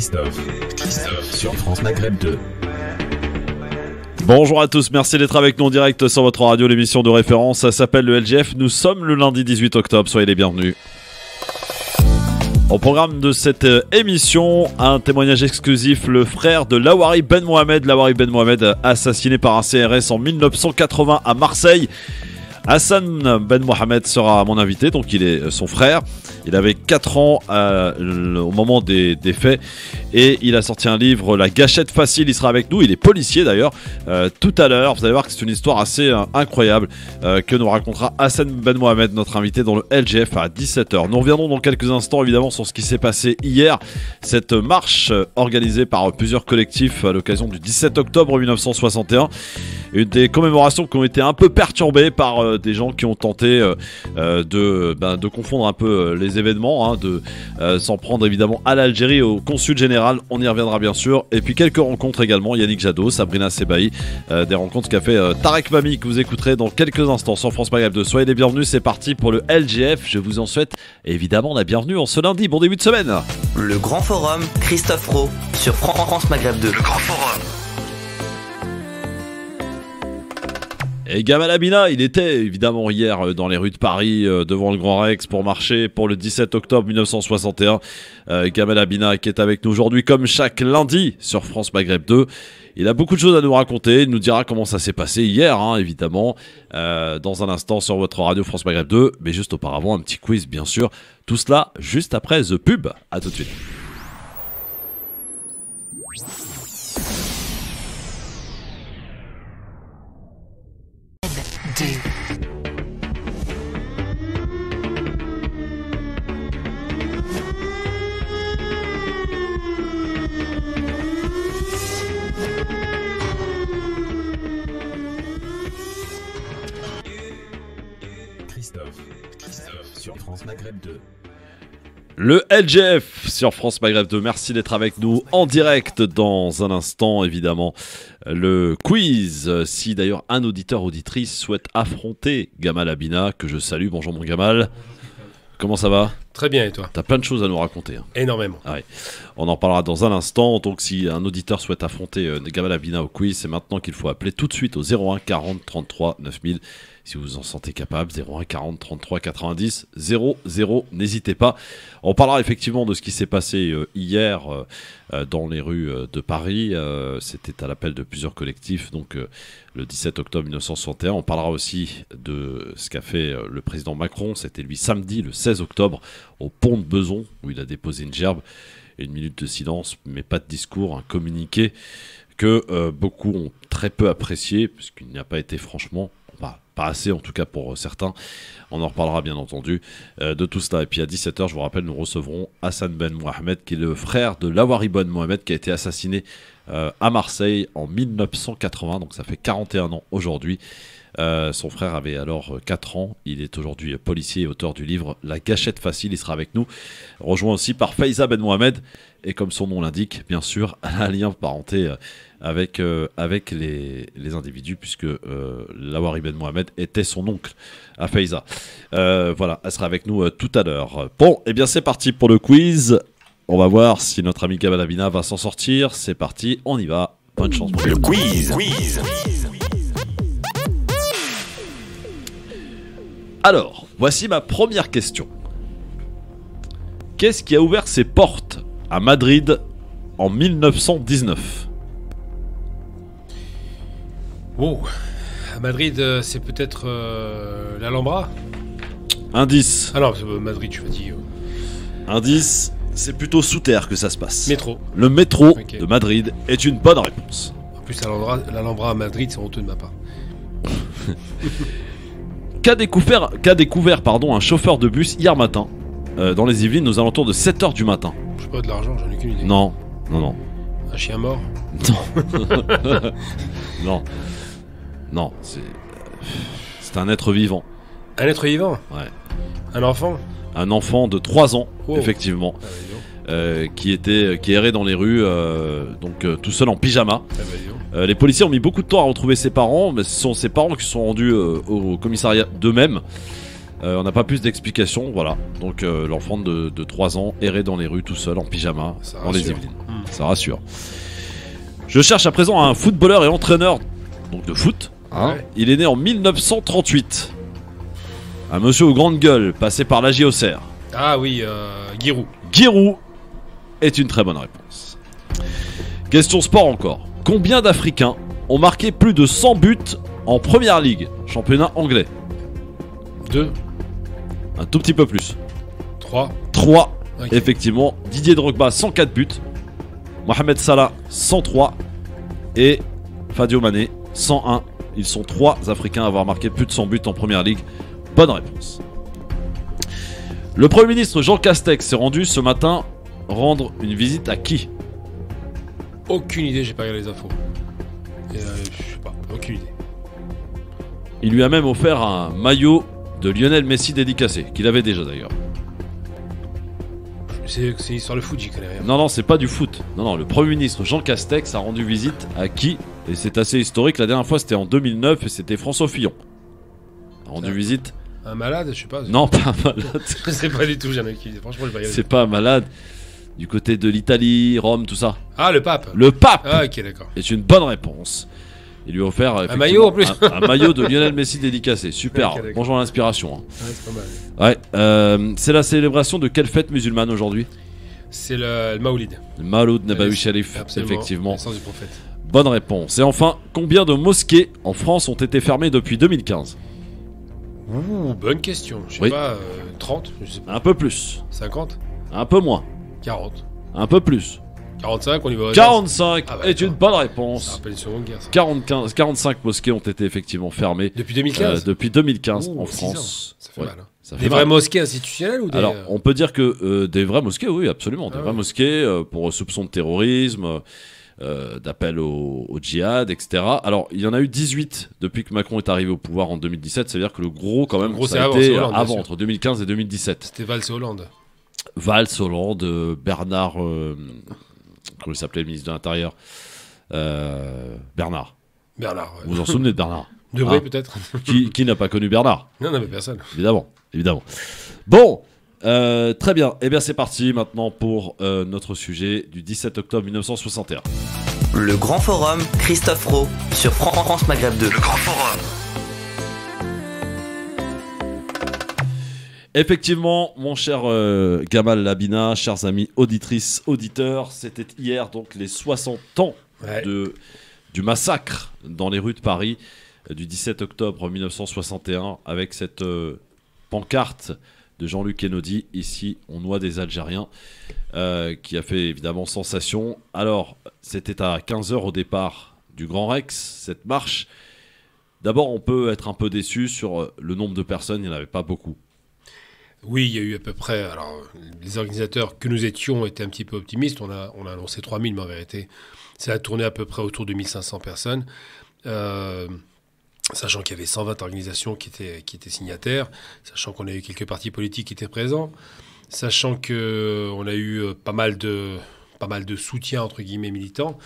Christophe sur France Maghreb 2. Bonjour à tous, merci d'être avec nous en direct sur votre radio, l'émission de référence, ça s'appelle le LGF, nous sommes le lundi 18 octobre, soyez les bienvenus. Au programme de cette émission, un témoignage exclusif, le frère de Lawari Ben Mohamed. Lawari Ben Mohamed, assassiné par un CRS en 1980 à Marseille. Hassan Ben Mohamed sera mon invité, donc il est son frère. Il avait 4 ans au moment des faits et il a sorti un livre, La Gâchette Facile. Il sera avec nous, il est policier d'ailleurs. Tout à l'heure, vous allez voir que c'est une histoire assez incroyable que nous racontera Hassan Ben Mohamed, notre invité dans le LGF à 17h. Nous reviendrons dans quelques instants évidemment sur ce qui s'est passé hier. Cette marche organisée par plusieurs collectifs à l'occasion du 17 octobre 1961. Une des commémorations qui ont été un peu perturbées par des gens qui ont tenté de confondre un peu les événements, de s'en prendre évidemment à l'Algérie, au consul général, on y reviendra bien sûr. Et puis quelques rencontres également, Yannick Jadot, Sabrina Sebaï, des rencontres qu'a fait Tarek Mami, que vous écouterez dans quelques instants sur France Maghreb 2. Soyez les bienvenus, c'est parti pour le LGF. Je vous en souhaite évidemment la bienvenue en ce lundi, bon début de semaine. Le Grand Forum, Christophe Rowe sur France Maghreb 2. Le Grand Forum. Et Gamal Abina, il était évidemment hier dans les rues de Paris devant le Grand Rex pour marcher pour le 17 octobre 1961. Gamal Abina qui est avec nous aujourd'hui comme chaque lundi sur France Maghreb 2. Il a beaucoup de choses à nous raconter, il nous dira comment ça s'est passé hier évidemment dans un instant sur votre radio France Maghreb 2. Mais juste auparavant un petit quiz bien sûr. Tout cela juste après The Pub. A tout de suite. Christophe sur France Maghreb 2. Le LGF sur France Maghreb 2, merci d'être avec nous en direct dans un instant évidemment. Le quiz, si d'ailleurs un auditeur auditrice souhaite affronter Gamal Abina, que je salue, bonjour mon Gamal. Comment ça va ? Très bien, et toi ? T'as plein de choses à nous raconter. Énormément. Ah ouais. On en parlera dans un instant. Donc si un auditeur souhaite affronter Gamal Abina au quiz, c'est maintenant qu'il faut appeler tout de suite au 01 40 33 9000. Si vous vous en sentez capable, 01 40 33 90 00. N'hésitez pas. On parlera effectivement de ce qui s'est passé hier dans les rues de Paris. C'était à l'appel de plusieurs collectifs. Donc le 17 octobre 1961. On parlera aussi de ce qu'a fait le président Macron. C'était lui samedi, le 16 octobre, au pont de Beson, où il a déposé une gerbe. Une minute de silence, mais pas de discours, un communiqué que beaucoup ont très peu apprécié, puisqu'il n'y a pas été franchement... pas assez en tout cas pour certains. On en reparlera bien entendu de tout cela. Et puis à 17h, je vous rappelle, nous recevrons Hassan Ben Mohamed, qui est le frère de Lawari Ben Mohamed, qui a été assassiné à Marseille en 1980, donc ça fait 41 ans aujourd'hui. Son frère avait alors 4 ans. Il est aujourd'hui policier et auteur du livre La Gâchette Facile. Il sera avec nous, rejoint aussi par Faiza Ben Mohamed. Et comme son nom l'indique, bien sûr, un lien de parenté avec les individus, puisque Lawari Ben Mohamed était son oncle à Faiza. Voilà, elle sera avec nous tout à l'heure. Bon, et bien c'est parti pour le quiz. On va voir si notre ami Gamal Abina va s'en sortir. C'est parti, on y va. Bonne chance. Le quiz. Alors, voici ma première question. Qu'est-ce qui a ouvert ses portes à Madrid en 1919 ? Wow. À Madrid, c'est peut-être l'Alhambra ? Indice. Ah non, Madrid, tu m'as dit. Indice, c'est plutôt sous terre que ça se passe. Métro. Le métro Ok. de Madrid est une bonne réponse. En plus, l'Alhambra à Madrid, c'est honteux de ma part. Qu'a découvert un chauffeur de bus hier matin dans les Yvelines aux alentours de 7h du matin. Je sais pas, de l'argent, j'en ai aucune idée. Non. Un chien mort ? Non, c'est un être vivant. Un être vivant ? Ouais. Un enfant ? Un enfant de 3 ans, Wow. effectivement, Ah bah dis donc. qui errait dans les rues, tout seul en pyjama. Ah bah dis donc. Les policiers ont mis beaucoup de temps à retrouver ses parents, mais ce sont ses parents qui sont rendus au commissariat d'eux-mêmes. On n'a pas plus d'explications, voilà. Donc l'enfant de 3 ans errait dans les rues tout seul en pyjama Ça dans les rassure. Yvelines. Ça rassure. Je cherche à présent un footballeur et entraîneur donc de foot. Hein. Ouais. Il est né en 1938. Un monsieur aux grandes gueules, passé par la Auxerre. Ah oui, Giroud. Giroud est une très bonne réponse. Question sport encore. Combien d'Africains ont marqué plus de 100 buts en Première Ligue, championnat anglais? 2, Un tout petit peu plus. 3. 3. Ok. Effectivement, Didier Drogba 104 buts, Mohamed Salah 103 et Sadio Mané 101. Ils sont 3 Africains à avoir marqué plus de 100 buts en Première Ligue. Bonne réponse. Le Premier ministre Jean Castex s'est rendu ce matin rendre une visite à qui? Aucune idée, j'ai pas regardé les infos. Je sais pas, aucune idée. Il lui a même offert un maillot de Lionel Messi dédicacé, qu'il avait déjà d'ailleurs. C'est une histoire de foot, j'y connais rien. Non, c'est pas du foot. Non, le Premier ministre Jean Castex a rendu visite à qui? Et c'est assez historique, la dernière fois c'était en 2009 et c'était François Fillon. A rendu visite. Un malade, je sais pas. Non, pas un malade. Je sais pas du tout, j'en ai aucune idée. Franchement, j'ai pas regardé. C'est pas un malade. Du côté de l'Italie, Rome, tout ça. Ah, le pape. Le pape Ah, ok, d'accord. est une bonne réponse. Il lui a offert effectivement, maillot, en plus. un maillot de Lionel Messi dédicacé. Super, Ok, d'accord. bonjour à l'inspiration. Hein. Ouais, c'est pas mal. Ouais, c'est la célébration de quelle fête musulmane aujourd'hui? C'est le Maoulid. Le Maloud Nabawi Ouais, Sharif, Absolument. effectivement. La naissance du prophète. Bonne réponse. Et enfin, combien de mosquées en France ont été fermées depuis 2015? Ouh, bonne question. Je sais Oui. pas, 30, je sais pas. Un peu plus, 50, un peu moins, 40, un peu plus. 45, on y va. 45 Ah bah, est une bonne réponse. Ça rappelle une seconde guerre, ça. 45 mosquées ont été effectivement fermées Depuis 2015 depuis 2015 Ouh, en 6 France. ans. Ça fait Ouais, mal. Hein. ça fait Des mal. vraies mosquées institutionnelles ou des. Alors, on peut dire que des vraies mosquées, oui, absolument. Des Ah vraies ouais. mosquées pour soupçon de terrorisme, d'appel au djihad, etc. Alors, il y en a eu 18 depuis que Macron est arrivé au pouvoir en 2017. C'est-à-dire que le gros, quand même, gros, ça c'est a avant, été c'est Hollande, bien avant, sûr. entre 2015 et 2017. C'était Valls et Hollande. Valls, Hollande, Bernard... comment il s'appelait, le ministre de l'Intérieur Bernard. Bernard. Ouais. Vous vous en souvenez de Bernard? Devrait Ah. peut-être. Qui n'a pas connu Bernard? Non, mais personne. Évidemment. Bon, très bien. Eh bien, c'est parti maintenant pour notre sujet du 17 octobre 1961. Le Grand Forum, Christophe Rowe sur France Maghreb 2. Le Grand Forum. Effectivement, mon cher Gamal Labina, chers amis auditrices, auditeurs, c'était hier donc les 60 ans Ouais. du massacre dans les rues de Paris du 17 octobre 1961 avec cette pancarte de Jean-Luc Kennedy, ici on noie des Algériens, qui a fait évidemment sensation. Alors, c'était à 15h au départ du Grand Rex, cette marche. D'abord, on peut être un peu déçu sur le nombre de personnes, il n'y en avait pas beaucoup. Oui, il y a eu à peu près. Alors, les organisateurs que nous étions étaient un petit peu optimistes. On a annoncé 3000, mais en vérité, ça a tourné à peu près autour de 1500 personnes. Sachant qu'il y avait 120 organisations qui étaient signataires, sachant qu'on a eu quelques partis politiques qui étaient présents, sachant qu'on a eu pas mal de soutien, entre guillemets, militants.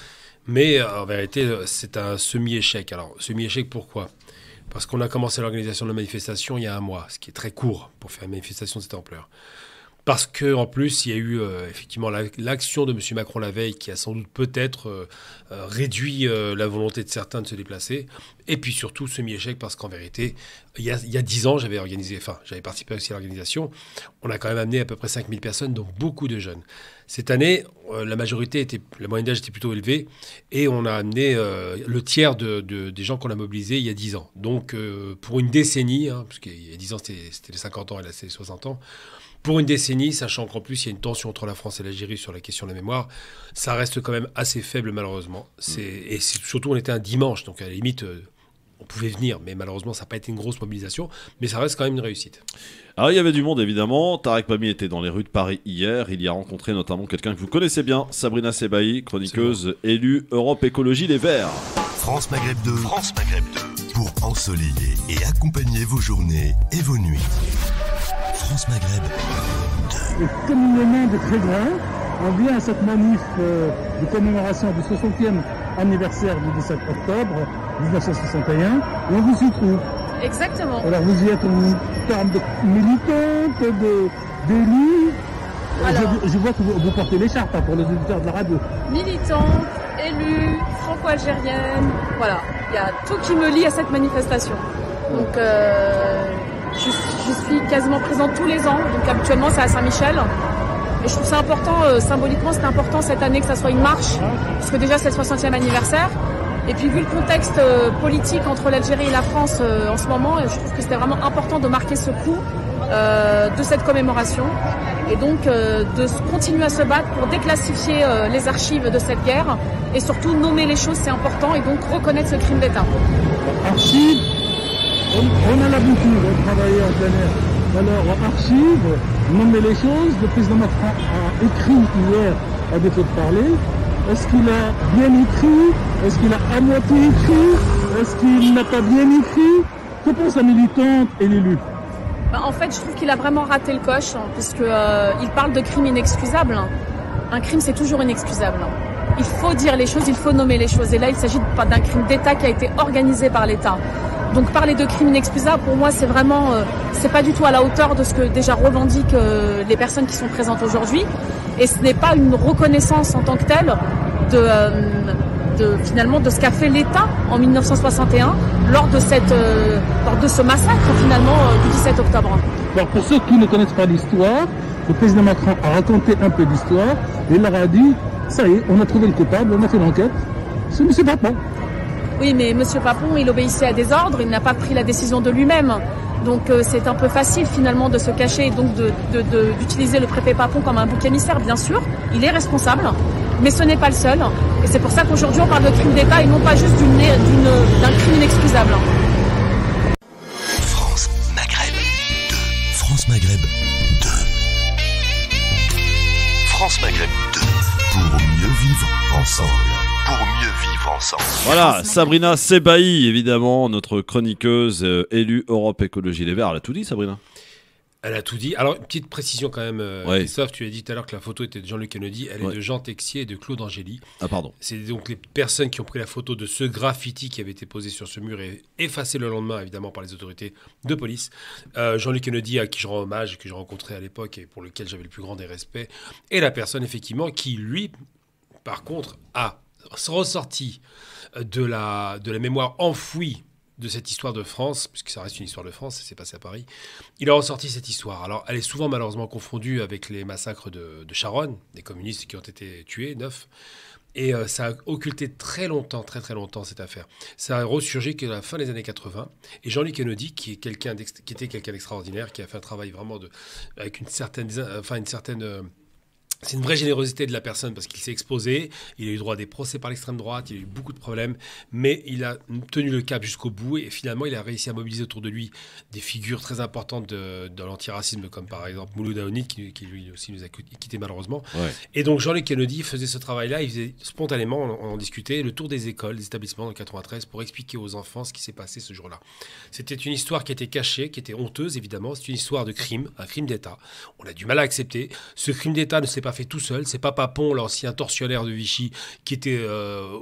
Mais en vérité, c'est un semi-échec. Alors, semi-échec, pourquoi ? Parce qu'on a commencé l'organisation de la manifestation il y a un mois, ce qui est très court pour faire une manifestation de cette ampleur. Parce qu'en plus, il y a eu effectivement l'action de M. Macron la veille qui a sans doute peut-être réduit la volonté de certains de se déplacer. Et puis surtout, semi-échec parce qu'en vérité, il y a 10 ans, j'avais participé aussi à l'organisation. On a quand même amené à peu près 5000 personnes, donc beaucoup de jeunes. Cette année, la moyenne d'âge était plutôt élevée et on a amené le tiers des gens qu'on a mobilisés il y a 10 ans. Donc pour une décennie, parce qu'il y a 10 ans c'était les 50 ans et là c'est les 60 ans, pour une décennie, sachant qu'en plus il y a une tension entre la France et l'Algérie sur la question de la mémoire, ça reste quand même assez faible malheureusement. Surtout on était un dimanche, donc à la limite on pouvait venir, mais malheureusement ça n'a pas été une grosse mobilisation, mais ça reste quand même une réussite. Alors il y avait du monde évidemment, Tarek Pami était dans les rues de Paris hier, il y a rencontré notamment quelqu'un que vous connaissez bien, Sabrina Sebaï, chroniqueuse élue Europe Écologie Les Verts. France Maghreb 2. France Maghreb 2. Pour ensoleiller et accompagner vos journées et vos nuits. France Maghreb 2. Et comme le monde est très grand, on vient à cette manif de commémoration du 60e anniversaire du 17 octobre 1961 et on vous y trouve. Exactement. Alors vous y êtes en termes de militantes, d'élus, Alors. Je vois que vous portez l'écharpe pour les auditeurs de la radio. Militante, élue, franco-algérienne, voilà. Il y a tout qui me lie à cette manifestation. Donc je suis quasiment présente tous les ans, donc habituellement c'est à Saint-Michel. Et je trouve ça important, symboliquement c'était important cette année que ça soit une marche, parce que déjà c'est le 60e anniversaire. Et puis vu le contexte politique entre l'Algérie et la France en ce moment, je trouve que c'était vraiment important de marquer ce coup de cette commémoration. Et donc de continuer à se battre pour déclassifier les archives de cette guerre et surtout nommer les choses, c'est important, et donc reconnaître ce crime d'État. Archives, on a l'habitude de travailler en plein air. Alors, archives, nommer les choses, le président Macron a écrit hier à défaut de parler. Est-ce qu'il a bien écrit? Est-ce qu'il a à moitié écrit? Est-ce qu'il n'a pas bien écrit? Que pense la militante et l'élu? En fait, je trouve qu'il a vraiment raté le coche, puisque il parle de crime inexcusable. Un crime, c'est toujours inexcusable. Il faut dire les choses, il faut nommer les choses. Et là, il s'agit d'un crime d'État qui a été organisé par l'État. Donc parler de crime inexcusable, pour moi, c'est vraiment, c'est pas du tout à la hauteur de ce que déjà revendiquent les personnes qui sont présentes aujourd'hui. Et ce n'est pas une reconnaissance en tant que telle finalement de ce qu'a fait l'État en 1961 lors de ce massacre finalement du 17 octobre. Alors pour ceux qui ne connaissent pas l'histoire, le président Macron a raconté un peu d'histoire et il leur a dit, ça y est, on a trouvé le coupable, on a fait l'enquête, c'est M. Papon. Oui, mais M. Papon, il obéissait à des ordres, il n'a pas pris la décision de lui-même. Donc c'est un peu facile finalement de se cacher et donc d'utiliser le préfet Papon comme un bouc émissaire, bien sûr. Il est responsable, mais ce n'est pas le seul. Et c'est pour ça qu'aujourd'hui on parle de crime d'État et non pas juste d'un crime inexcusable. France Maghreb 2. France Maghreb 2. France Maghreb 2. Pour mieux vivre ensemble. Pour mieux vivre ensemble. Voilà, Sabrina Sebahi, évidemment, notre chroniqueuse élue Europe Écologie Les Verts. Elle a tout dit, Sabrina? Elle a tout dit. Alors, une petite précision quand même, Ouais. Christophe, tu as dit tout à l'heure que la photo était de Jean-Luc Kennedy. Elle Ouais. est de Jean Texier et de Claude Angéli. Ah, pardon. C'est donc les personnes qui ont pris la photo de ce graffiti qui avait été posé sur ce mur et effacé le lendemain, évidemment, par les autorités de police. Jean-Luc Kennedy, à qui je rends hommage, que j'ai rencontré à l'époque et pour lequel j'avais le plus grand des respects, et la personne, effectivement, qui, lui, par contre, a ressorti de la mémoire enfouie de cette histoire de France, puisque ça reste une histoire de France, ça s'est passé à Paris. Il a ressorti cette histoire. Alors, elle est souvent malheureusement confondue avec les massacres de Charonne, des communistes qui ont été tués, 9. Et ça a occulté très longtemps cette affaire. Ça a ressurgi qu'à la fin des années 80. Et Jean-Luc Kennedy, qui était quelqu'un d'extraordinaire, qui a fait un travail vraiment avec une certaine c'est une vraie générosité de la personne parce qu'il s'est exposé, il a eu droit à des procès par l'extrême droite, il a eu beaucoup de problèmes, mais il a tenu le cap jusqu'au bout et finalement il a réussi à mobiliser autour de lui des figures très importantes de l'antiracisme comme par exemple Mouloud Aounid qui lui aussi nous a quittés malheureusement. Ouais. Et donc Jean-Luc Kennedy faisait ce travail-là, il faisait spontanément, on en discutait, le tour des écoles, des établissements dans le 93 pour expliquer aux enfants ce qui s'est passé ce jour-là. C'était une histoire qui était cachée, qui était honteuse évidemment, c'est une histoire de crime, un crime d'État. On a du mal à accepter. Ce crime d'État ne s'est pas fait tout seul. C'est pas Papon, l'ancien tortionnaire de Vichy, qui était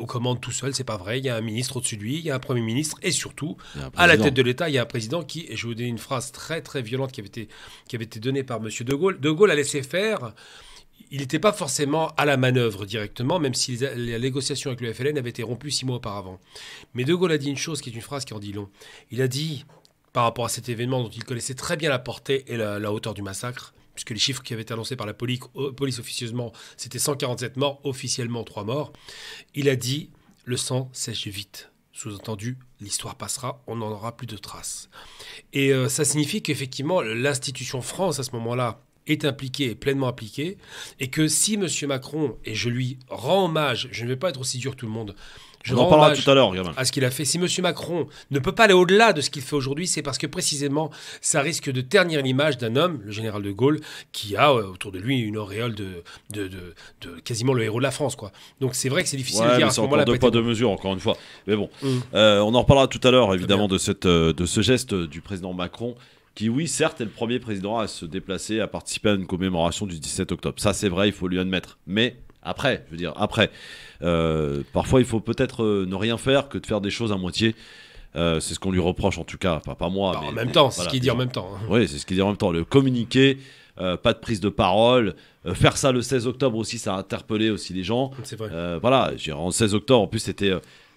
aux commandes tout seul. C'est pas vrai. Il y a un ministre au-dessus de lui, il y a un Premier ministre et surtout, à la tête de l'État, il y a un président qui, et je vais vous donner une phrase très très violente qui avait été donnée par M. De Gaulle. De Gaulle a laissé faire. Il n'était pas forcément à la manœuvre directement, même si les négociations avec le FLN avaient été rompues 6 mois auparavant. Mais De Gaulle a dit une chose qui est une phrase qui en dit long. Il a dit, par rapport à cet événement dont il connaissait très bien la portée et la hauteur du massacre, puisque les chiffres qui avaient été annoncés par la police officieusement, c'était 147 morts, officiellement 3 morts. Il a dit « le sang sèche vite ». Sous-entendu, l'histoire passera, on n'en aura plus de traces. Et ça signifie qu'effectivement, l'institution France, à ce moment-là, est impliquée, pleinement impliquée, et que si M. Macron, et je lui rends hommage, je ne vais pas être aussi dur que tout le monde, je On en rends parlera hommage tout à l'heure, Gamin. à ce qu'il a fait. Si M. Macron ne peut pas aller au-delà de ce qu'il fait aujourd'hui, c'est parce que précisément, ça risque de ternir l'image d'un homme, le général de Gaulle, qui a autour de lui une auréole de quasiment le héros de la France, quoi. Donc c'est vrai que c'est difficile de dire à ce moment-là. C'est encore deux poids, deux mesures, encore une fois. Mais bon, on en reparlera tout à l'heure, évidemment, de ce geste du président Macron, qui, oui, certes, est le premier président à se déplacer, à participer à une commémoration du 17 octobre. Ça, c'est vrai, il faut lui admettre. Mais après, parfois, il faut peut-être ne rien faire que de faire des choses à moitié. C'est ce qu'on lui reproche, en tout cas, pas moi. En même temps, c'est ce qu'il dit en même temps. Oui, c'est ce qu'il dit en même temps. Le communiqué, pas de prise de parole. Faire ça le 16 octobre aussi, ça a interpellé aussi les gens. C'est vrai. Voilà, en 16 octobre, en plus, c'était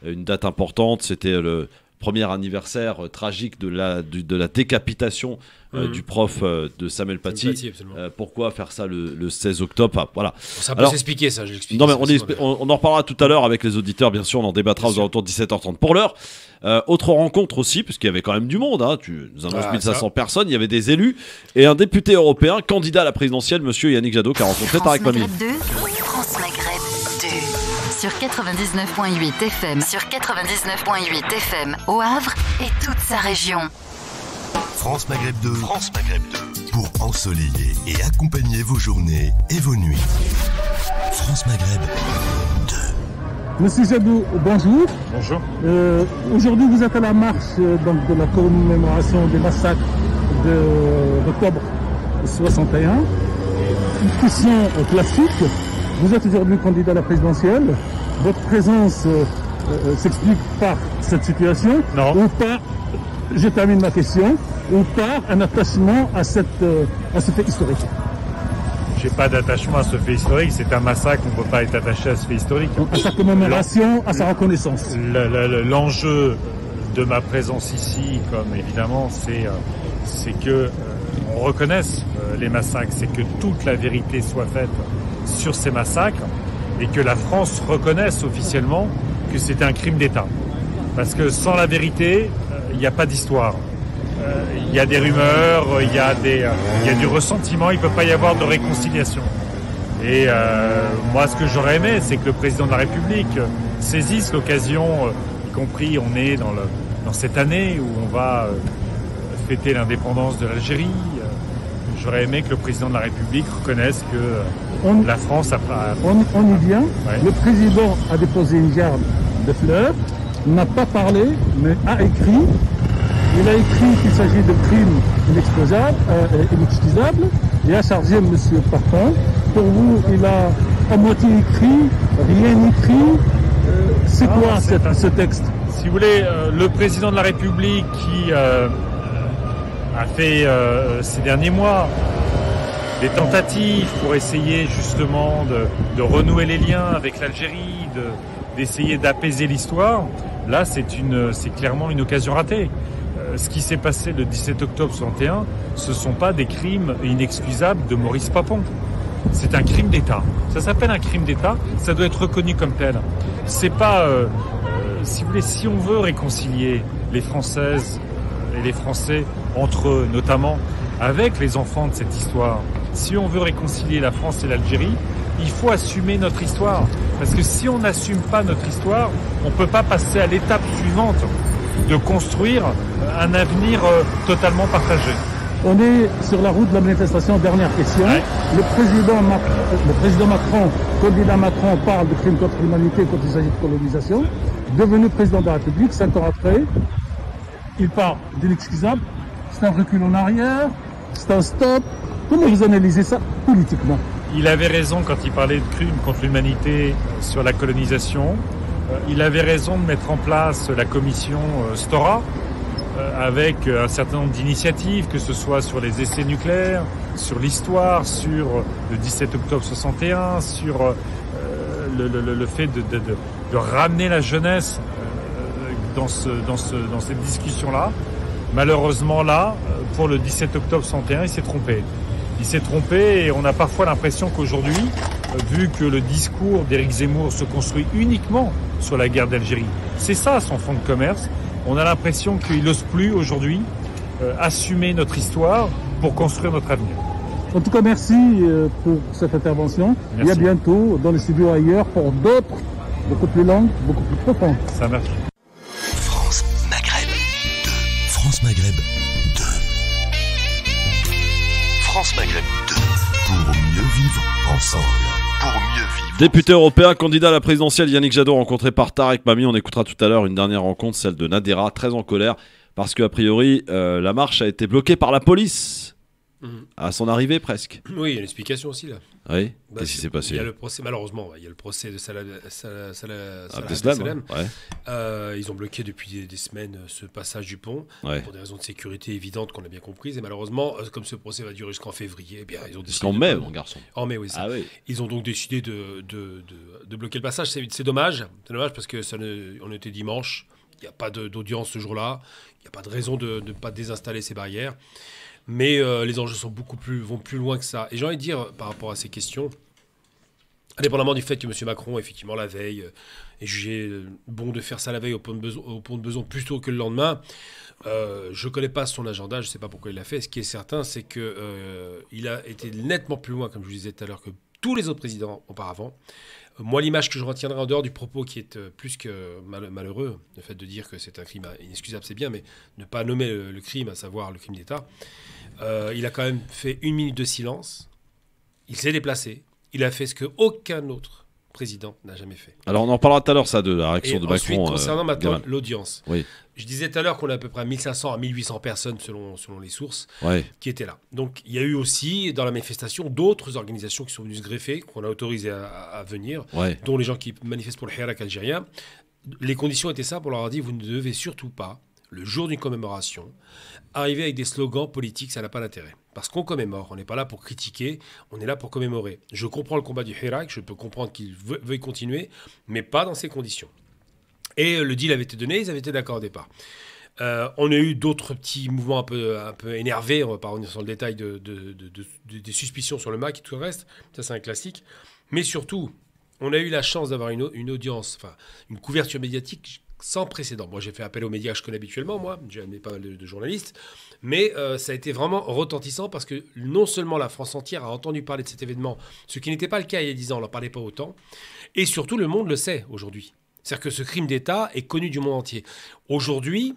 une date importante. C'était le premier anniversaire tragique de la décapitation du prof de Samuel Paty. Pourquoi faire ça le 16 octobre? Voilà. Ça peut s'expliquer, ça, je l'explique. Non, mais on en reparlera tout à l'heure avec les auditeurs, bien sûr, on en débattra aux alentours de 17h30. Pour l'heure, autre rencontre aussi, puisqu'il y avait quand même du monde, hein, tu nous annonces 1500 personnes, il y a des élus et un député européen, candidat à la présidentielle, monsieur Yannick Jadot, qui a rencontré Tarek Mami. France Maghreb 2 sur 99.8 FM, sur 99.8 FM au Havre et toute sa région. France Maghreb 2, France Maghreb 2, pour ensoleiller et accompagner vos journées et vos nuits. France Maghreb 2. Monsieur Jadot, bonjour. Bonjour. Aujourd'hui, vous êtes à la marche donc, de la commémoration des massacres d'octobre 61. Une question classique. Vous êtes aujourd'hui candidat à la présidentielle. Votre présence s'explique par cette situation ou par, je termine ma question, ou par un attachement à ce fait historique? J'ai pas d'attachement à ce fait historique, c'est un massacre, on ne peut pas être attaché à ce fait historique. À sa commémoration, à sa reconnaissance. L'enjeu de ma présence ici, comme évidemment, c'est que on reconnaisse les massacres, c'est que toute la vérité soit faite sur ces massacres et que la France reconnaisse officiellement que c'est un crime d'État. Parce que sans la vérité, il n'y a pas d'histoire. Il y a des rumeurs, il y a du ressentiment, il ne peut pas y avoir de réconciliation. Et moi, ce que j'aurais aimé, c'est que le président de la République saisisse l'occasion, y compris on est dans cette année où on va fêter l'indépendance de l'Algérie. J'aurais aimé que le président de la République reconnaisse que la France a... On y vient. Ouais. Le président a déposé une gerbe de fleurs, n'a pas parlé, mais a écrit. Il a écrit qu'il s'agit de crimes inexcusables et a chargé M. Parton. Pour vous, il a à moitié écrit, rien écrit. C'est quoi ce texte? Si vous voulez, le président de la République qui a fait ces derniers mois des tentatives pour essayer justement de renouer les liens avec l'Algérie, d'essayer d'apaiser l'histoire, là c'est clairement une occasion ratée. Ce qui s'est passé le 17 octobre 61, ce ne sont pas des crimes inexcusables de Maurice Papon. C'est un crime d'État. Ça s'appelle un crime d'État, ça doit être reconnu comme tel. C'est pas, si vous voulez, si on veut réconcilier les Françaises et les Français entre eux, notamment avec les enfants de cette histoire, si on veut réconcilier la France et l'Algérie, il faut assumer notre histoire. Parce que si on n'assume pas notre histoire, on ne peut pas passer à l'étape suivante de construire un avenir totalement partagé. On est sur la route de la manifestation. Dernière question. Ouais. Le président Macron, candidat Macron, parle de crimes contre l'humanité quand il s'agit de colonisation. Devenu président de la République, 5 ans après, il parle d'inexcusable. C'est un recul en arrière, c'est un stop. Comment vous analysez ça politiquement? Il avait raison quand il parlait de crimes contre l'humanité sur la colonisation. Il avait raison de mettre en place la commission Stora avec un certain nombre d'initiatives, que ce soit sur les essais nucléaires, sur l'histoire, sur le 17 octobre 61, sur le fait de ramener la jeunesse dans cette discussion-là. Malheureusement, là, pour le 17 octobre 61, il s'est trompé. Il s'est trompé et on a parfois l'impression qu'aujourd'hui, vu que le discours d'Éric Zemmour se construit uniquement sur la guerre d'Algérie, c'est ça son fonds de commerce, on a l'impression qu'il n'ose plus aujourd'hui assumer notre histoire pour construire notre avenir. En tout cas, merci pour cette intervention. Merci. Et à bientôt dans les studios ailleurs pour d'autres, beaucoup plus longues, beaucoup plus profondes. Ça marche. France Maghreb 2. France Maghreb 2. France Maghreb 2. Pour mieux vivre ensemble. Pour mieux vivre. Député européen, candidat à la présidentielle, Yannick Jadot rencontré par Tarek Mami. On écoutera tout à l'heure une dernière rencontre, celle de Nadera, très en colère, parce qu'a priori, la marche a été bloquée par la police. À son arrivée presque. Oui, il y a une explication aussi là. Oui. Bah, Qu'est-ce qui s'est passé? Il y a le procès, malheureusement, il y a le procès de Salah Abdeslam, ouais. Ils ont bloqué depuis des semaines ce passage du pont pour des raisons de sécurité évidentes qu'on a bien comprises. Et malheureusement, comme ce procès va durer jusqu'en février, eh bien, ils ont décidé. Jusqu'en mai, mon garçon. En mai, oui. Oui. Ils ont donc décidé de bloquer le passage. C'est dommage. C'est dommage parce que on était dimanche. Il n'y a pas d'audience ce jour-là. Il n'y a pas de raison de ne pas désinstaller ces barrières. Mais les enjeux vont plus loin que ça. Et j'ai envie de dire, par rapport à ces questions, indépendamment du fait que M. Macron, effectivement, la veille, est jugé bon de faire ça la veille au pont de Besançon plutôt que le lendemain, je ne connais pas son agenda, je ne sais pas pourquoi il l'a fait. Ce qui est certain, c'est qu'il a été nettement plus loin, comme je vous disais tout à l'heure, que tous les autres présidents auparavant. Moi, l'image que je retiendrai en dehors du propos qui est plus que malheureux, le fait de dire que c'est un crime inexcusable, c'est bien, mais ne pas nommer le crime, à savoir le crime d'État, il a quand même fait 1 minute de silence, il s'est déplacé, il a fait ce qu'aucun autre président n'a jamais fait. Alors, on en parlera tout à l'heure, ça, de la réaction de ensuite, Macron. Concernant maintenant l'audience, oui. Je disais tout à l'heure qu'on a à peu près 1500 à 1800 personnes, selon les sources, qui étaient là. Donc, il y a eu aussi, dans la manifestation, d'autres organisations qui sont venues se greffer, qu'on a autorisées à venir, dont les gens qui manifestent pour le Hirak algérien. Les conditions étaient simples, on leur a dit, vous ne devez surtout pas, le jour d'une commémoration, arriver avec des slogans politiques, ça n'a pas d'intérêt. Parce qu'on commémore, on n'est pas là pour critiquer, on est là pour commémorer. Je comprends le combat du Hirak, je peux comprendre qu'il veuille continuer, mais pas dans ces conditions. Et le deal avait été donné, ils avaient été d'accord au départ. On a eu d'autres petits mouvements un peu énervés, on ne va pas revenir sur le détail des suspicions sur le MAC et tout le reste, ça c'est un classique. Mais surtout, on a eu la chance d'avoir une audience, enfin une couverture médiatique sans précédent. Moi, j'ai fait appel aux médias que je connais habituellement, moi, j'ai amené pas mal de journalistes, mais ça a été vraiment retentissant parce que non seulement la France entière a entendu parler de cet événement, ce qui n'était pas le cas il y a 10 ans, on n'en parlait pas autant, et surtout le monde le sait aujourd'hui. C'est-à-dire que ce crime d'État est connu du monde entier. Aujourd'hui,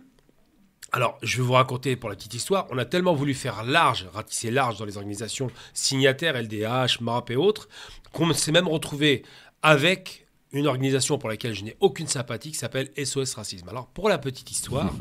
alors je vais vous raconter pour la petite histoire, on a tellement voulu faire large, ratisser large dans les organisations signataires, LDH, MAP et autres, qu'on s'est même retrouvé avec une organisation pour laquelle je n'ai aucune sympathie qui s'appelle SOS Racisme. Alors pour la petite histoire,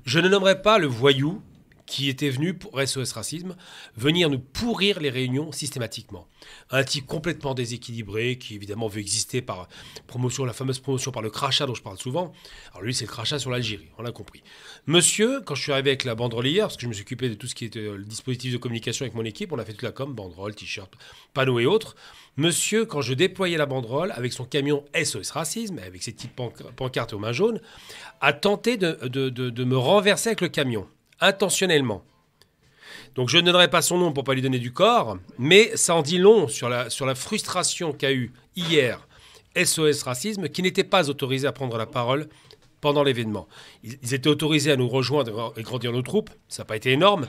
je ne nommerai pas le voyou qui était venu pour SOS Racisme venir nous pourrir les réunions systématiquement. Un type complètement déséquilibré qui évidemment veut exister par promotion, la fameuse promotion par le crachat dont je parle souvent. Alors lui c'est le crachat sur l'Algérie, on l'a compris. Monsieur, quand je suis arrivé avec la banderole hier, parce que je me suis occupé de tout ce qui était le dispositif de communication avec mon équipe, on a fait toute la com, banderole, t-shirt, panneaux et autres. Monsieur, quand je déployais la banderole avec son camion SOS Racisme, avec ses petites pancartes aux mains jaunes, a tenté de me renverser avec le camion. Intentionnellement. Donc je ne donnerai pas son nom pour ne pas lui donner du corps, mais ça en dit long sur la frustration qu'a eu hier SOS Racisme, qui n'était pas autorisé à prendre la parole pendant l'événement. Ils étaient autorisés à nous rejoindre et grandir nos troupes, ça n'a pas été énorme.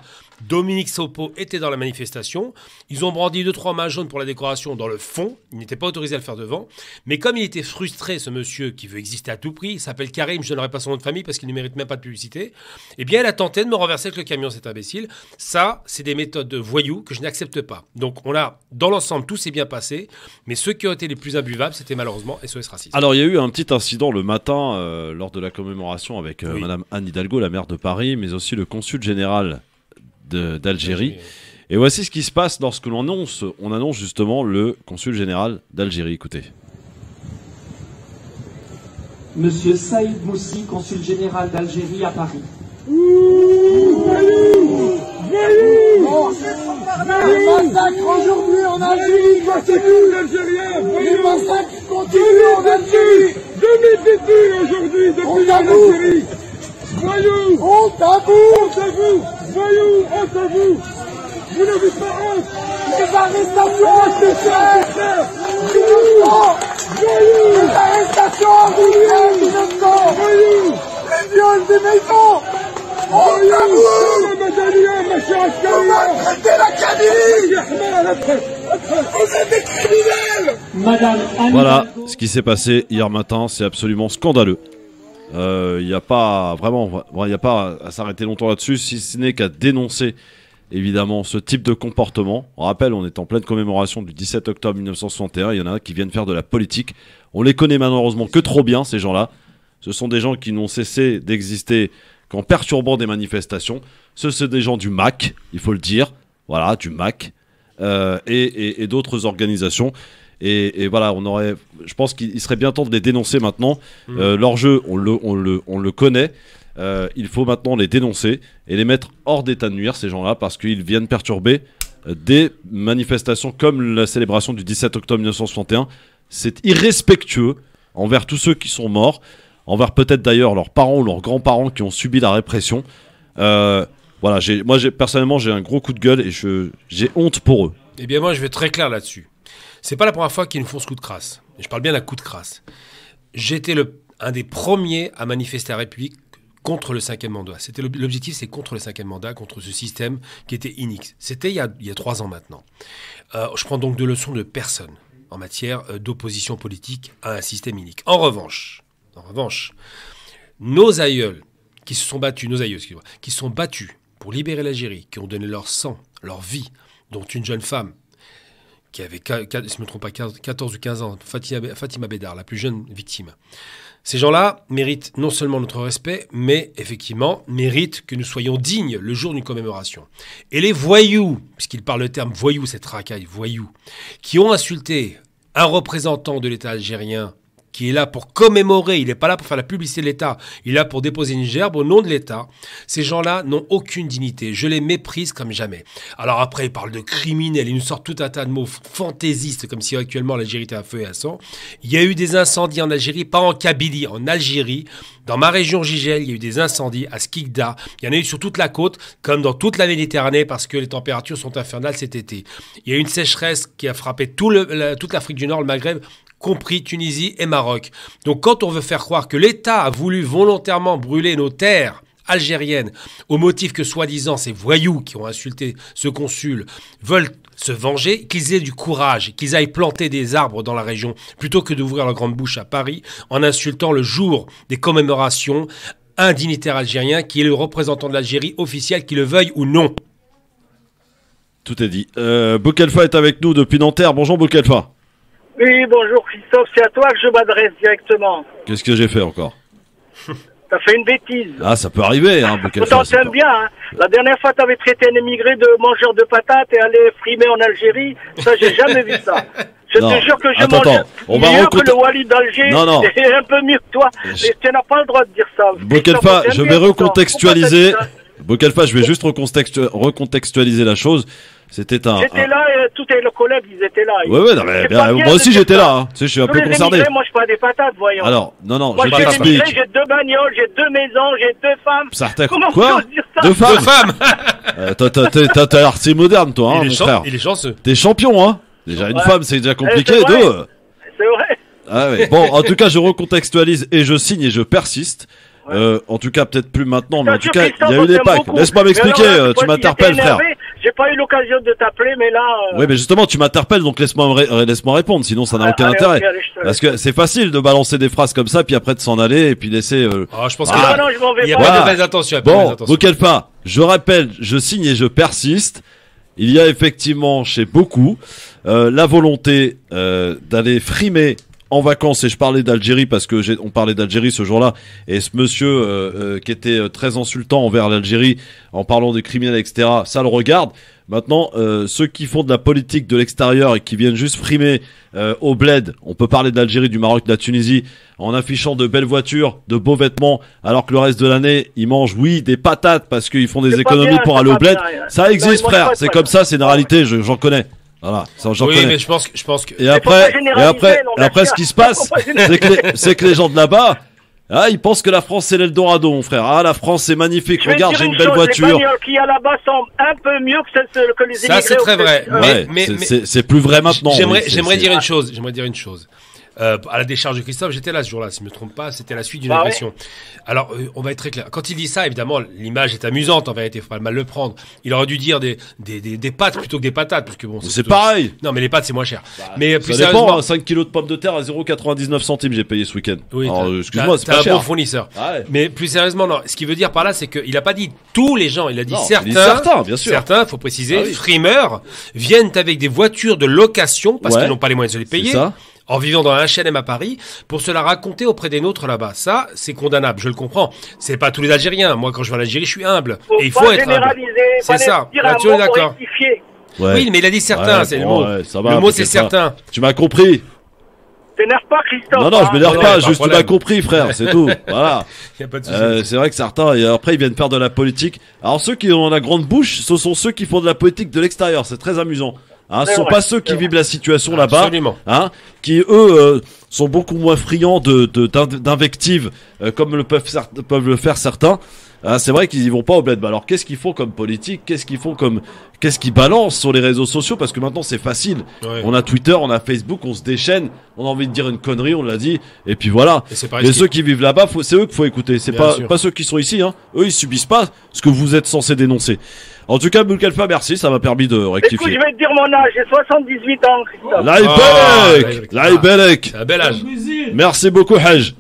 Dominique Sopo était dans la manifestation, ils ont brandi 2-3 mains jaunes pour la décoration dans le fond, il n'était pas autorisé à le faire devant, mais comme il était frustré, ce monsieur qui veut exister à tout prix, il s'appelle Karim, je ne donnerai pas son nom de famille parce qu'il ne mérite même pas de publicité, eh bien il a tenté de me renverser avec le camion, cet imbécile. Ça, c'est des méthodes de voyous que je n'accepte pas. Donc on a, dans l'ensemble, tout s'est bien passé, mais ceux qui ont été les plus imbuvables, c'était malheureusement SOS Racisme. Alors il y a eu un petit incident le matin lors de la commémoration avec Madame Anne Hidalgo, la maire de Paris, mais aussi le consul général d'Algérie. Et voici ce qui se passe lorsque on annonce justement le consul général d'Algérie. Écoutez. Monsieur Saïd Moussi, consul général d'Algérie à Paris. Les massacres aujourd'hui en Algérie continuent, les massacres continuent en Algérie. 2018 aujourd'hui depuis l'Algérie. Voyous, honte à vous, voyous, honte à vous. Vous n'avez pas honte. Les arrestations arbitraires, innocents, voyous, les arrestations arbitraires, innocents, voyous, les viols des maisons. Honte à vous. Vous maltraitez la Kabylie. Vous êtes des criminels. Madame Anne Voilà Hidalgo. ce qui s'est passé hier matin, c'est absolument scandaleux. Il n'y a pas à s'arrêter longtemps là-dessus, si ce n'est qu'à dénoncer évidemment ce type de comportement. On rappelle, on est en pleine commémoration du 17 octobre 1961, il y en a qui viennent faire de la politique. On les connaît malheureusement que trop bien, ces gens-là. Ce sont des gens qui n'ont cessé d'exister qu'en perturbant des manifestations. Ce sont des gens du MAC, il faut le dire, voilà, du MAC. et d'autres organisations. Et voilà, je pense qu'il serait bien temps de les dénoncer maintenant. Leur jeu, on le connaît. Il faut maintenant les dénoncer et les mettre hors d'état de nuire, ces gens-là, parce qu'ils viennent perturber des manifestations comme la célébration du 17 octobre 1961. C'est irrespectueux envers tous ceux qui sont morts, envers peut-être d'ailleurs leurs parents ou leurs grands-parents qui ont subi la répression. Voilà, personnellement, j'ai un gros coup de gueule et j'ai honte pour eux. Eh bien, moi, je vais être très clair là-dessus. C'est pas la première fois qu'ils nous font ce coup de crasse. Et je parle bien d'un coup de crasse. J'étais un des premiers à manifester à la République contre le 5e mandat. L'objectif, c'est contre le 5e mandat, contre ce système qui était inique. C'était il y a 3 ans maintenant. Je prends donc de leçons de personne en matière d'opposition politique à un système inique. En revanche, nos aïeuls qui se sont battus, pour libérer l'Algérie, qui ont donné leur sang, leur vie, dont une jeune femme qui avait, si je ne me trompe pas, 14 ou 15 ans, Fatima Bédar, la plus jeune victime. Ces gens-là méritent non seulement notre respect, mais effectivement méritent que nous soyons dignes le jour d'une commémoration. Et les voyous, puisqu'il parle le terme voyou, cette racaille, voyous, qui ont insulté un représentant de l'État algérien, qui est là pour commémorer, il n'est pas là pour faire la publicité de l'État, il est là pour déposer une gerbe au nom de l'État. Ces gens-là n'ont aucune dignité. Je les méprise comme jamais. Alors après, ils parlent de criminels, ils nous sortent tout un tas de mots fantaisistes, comme si actuellement l'Algérie était à feu et à sang. Il y a eu des incendies en Algérie, pas en Kabylie, en Algérie. Dans ma région Gigel, il y a eu des incendies à Skikda. Il y en a eu sur toute la côte, comme dans toute la Méditerranée, parce que les températures sont infernales cet été. Il y a eu une sécheresse qui a frappé toute l'Afrique du Nord, le Maghreb, compris Tunisie et Maroc. Donc quand on veut faire croire que l'État a voulu volontairement brûler nos terres algériennes au motif que soi-disant ces voyous qui ont insulté ce consul veulent se venger, qu'ils aient du courage, qu'ils aillent planter des arbres dans la région plutôt que d'ouvrir leur grande bouche à Paris en insultant le jour des commémorations un dignitaire algérien qui est le représentant de l'Algérie officiel, qu'il le veuille ou non. Tout est dit. Boukelfa est avec nous depuis Nanterre. Bonjour Boukelfa. Oui, bonjour Christophe, c'est à toi que je m'adresse directement. Qu'est-ce que j'ai fait encore? T'as fait une bêtise. Ah, ça peut arriver, hein, Boukelfa. Pourtant, t'aimes bien, hein. La dernière fois, t'avais traité un émigré de mangeur de patates et allé frimer en Algérie. Ça, j'ai jamais vu ça. Je te jure que je mange mieux que le Walid d'Alger. Non. Et un peu mieux que toi. Et tu n'as pas le droit de dire ça. Boukelfa, je vais recontextualiser. Boukelfa, je vais juste recontextualiser la chose. J'étais là, et tous les collègues, ils étaient là. Ouais, moi aussi j'étais là. Hein. Tu sais, je suis un peu concerné. Moi, je pas des patates, voyons. Alors, non, moi, je t'explique. J'ai 2 bagnoles, j'ai 2 maisons, j'ai 2 femmes. Certains. Comment quoi tu oses dire ça? 2 femmes. T'as l'air assez moderne, toi, hein, mon frère. Il est chanceux. T'es champion, hein. Déjà, une femme, c'est déjà compliqué. C'est 2. C'est vrai. Ah ouais. Bon, en tout cas, je recontextualise et je signe et je persiste. En tout cas, peut-être plus maintenant, mais en tout cas, il y a eu des packs. Laisse-moi m'expliquer, tu m'interpelles, frère. J'ai pas eu l'occasion de t'appeler, mais là... Oui, mais justement, tu m'interpelles, donc laisse-moi répondre, sinon ça n'a aucun intérêt. Parce que c'est facile de balancer des phrases comme ça, puis après de s'en aller, et puis laisser... je pense que non, je m'en vais il y a pas. pas de mauvaise attention. Bon, Boukelfa, je rappelle, je signe et je persiste. Il y a effectivement chez beaucoup la volonté d'aller frimer en vacances, et je parlais d'Algérie parce que on parlait d'Algérie ce jour-là, et ce monsieur qui était très insultant envers l'Algérie en parlant des criminels, etc., ça le regarde. Maintenant, ceux qui font de la politique de l'extérieur et qui viennent juste frimer au bled, on peut parler d'Algérie, du Maroc, de la Tunisie, en affichant de belles voitures, de beaux vêtements, alors que le reste de l'année, ils mangent, oui, des patates parce qu'ils font des économies pour aller au bled. Ça existe, frère, c'est comme ça, c'est une réalité, j'en connais. Voilà, ça j'en connais. Oui, mais je pense que... Et après, ce qui se passe, c'est que les gens de là-bas, ils pensent que la France c'est l'Eldorado, mon frère. Ah, la France c'est magnifique. Regarde, j'ai une belle voiture. Les bagnoles qu'il y a là-bas sont un peu mieux que les immigrés. Ça, c'est très vrai. Mais c'est plus vrai maintenant. J'aimerais dire une chose. À la décharge de Christophe, j'étais là ce jour-là, si je ne me trompe pas, c'était la suite d'une agression. Alors, on va être très clair. Quand il dit ça, évidemment, l'image est amusante, en vérité, faut pas mal le prendre. Il aurait dû dire des pâtes plutôt que des patates, parce que bon. C'est pareil. Non, mais les pâtes, c'est moins cher. Mais plus ça sérieusement. dépend, 5 kilos de pommes de terre à 0,99 centimes, j'ai payé ce week-end. Oui. Alors, excuse-moi, c'est pas cher. T'es un bon fournisseur. Ouais. Mais plus sérieusement, non. Ce qu'il veut dire par là, c'est qu'il a pas dit tous les gens, il a dit certains. Il a dit certains, bien sûr. Certains, faut préciser, frimeurs, viennent avec des voitures de location, parce qu'ils n'ont pas les moyens de se les payer. C'est ça. En vivant dans un HLM à Paris, pour se la raconter auprès des nôtres là-bas. Ça, c'est condamnable, je le comprends. C'est pas tous les Algériens. Moi, quand je vais en Algérie, je suis humble. Et il faut être humble. C'est ça. Là-dessus, on est d'accord. Ouais. Oui, mais il a dit certains, c'est le mot. Ça va, le mot, c'est certain. Tu m'as compris. T'énerve pas, Christophe. Non, je m'énerve pas, juste tu m'as compris, frère, c'est tout. Voilà. Y a pas de souci. C'est vrai que certains, et après, ils viennent faire de la politique. Alors, ceux qui ont la grande bouche, ce sont ceux qui font de la politique de l'extérieur. C'est très amusant. Hein, ce sont pas ceux qui vivent la situation là-bas, hein, qui eux sont beaucoup moins friands d'invectives comme peuvent le faire certains. C'est vrai qu'ils y vont pas au bled. Alors qu'est-ce qu'ils font comme politique, qu'est-ce qu'ils balancent sur les réseaux sociaux, parce que maintenant c'est facile. Ouais. On a Twitter, on a Facebook, on se déchaîne, on a envie de dire une connerie, on l'a dit, et puis voilà. Et ceux qui vivent là-bas, c'est eux qu'il faut écouter. C'est pas ceux qui sont ici, hein. Eux ils subissent pas ce que vous êtes censés dénoncer. En tout cas, Boulkalfa, merci, ça m'a permis de rectifier. Écoute, je vais te dire mon âge, j'ai 78 ans, Christophe. Laïbelek. C'est un bel âge. Merci beaucoup, Haj.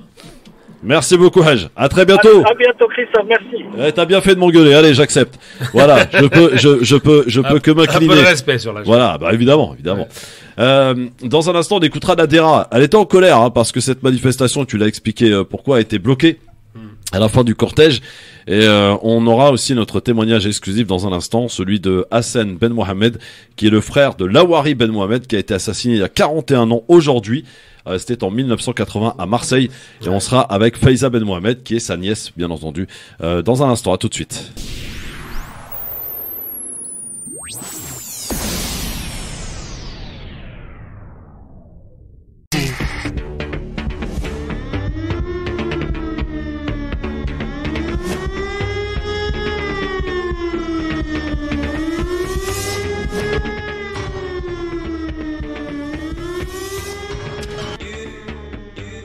Merci beaucoup, Haj. À très bientôt. À bientôt, Christophe, merci. T'as bien fait de m'engueuler. Allez, j'accepte. Voilà, je peux que m'incliner. Un peu de respect sur l'âge. Voilà, bah évidemment. Ouais. Dans un instant, on écoutera Nadera. Elle était en colère, hein, parce que cette manifestation, tu l'as expliqué pourquoi, a été bloquée à la fin du cortège. Et on aura aussi notre témoignage exclusif dans un instant, celui de Hassan Ben Mohamed, qui est le frère de Lawari Ben Mohamed, qui a été assassiné il y a 41 ans aujourd'hui. C'était en 1980 à Marseille. Et on sera avec Faiza Ben Mohamed, qui est sa nièce, bien entendu, dans un instant. À tout de suite.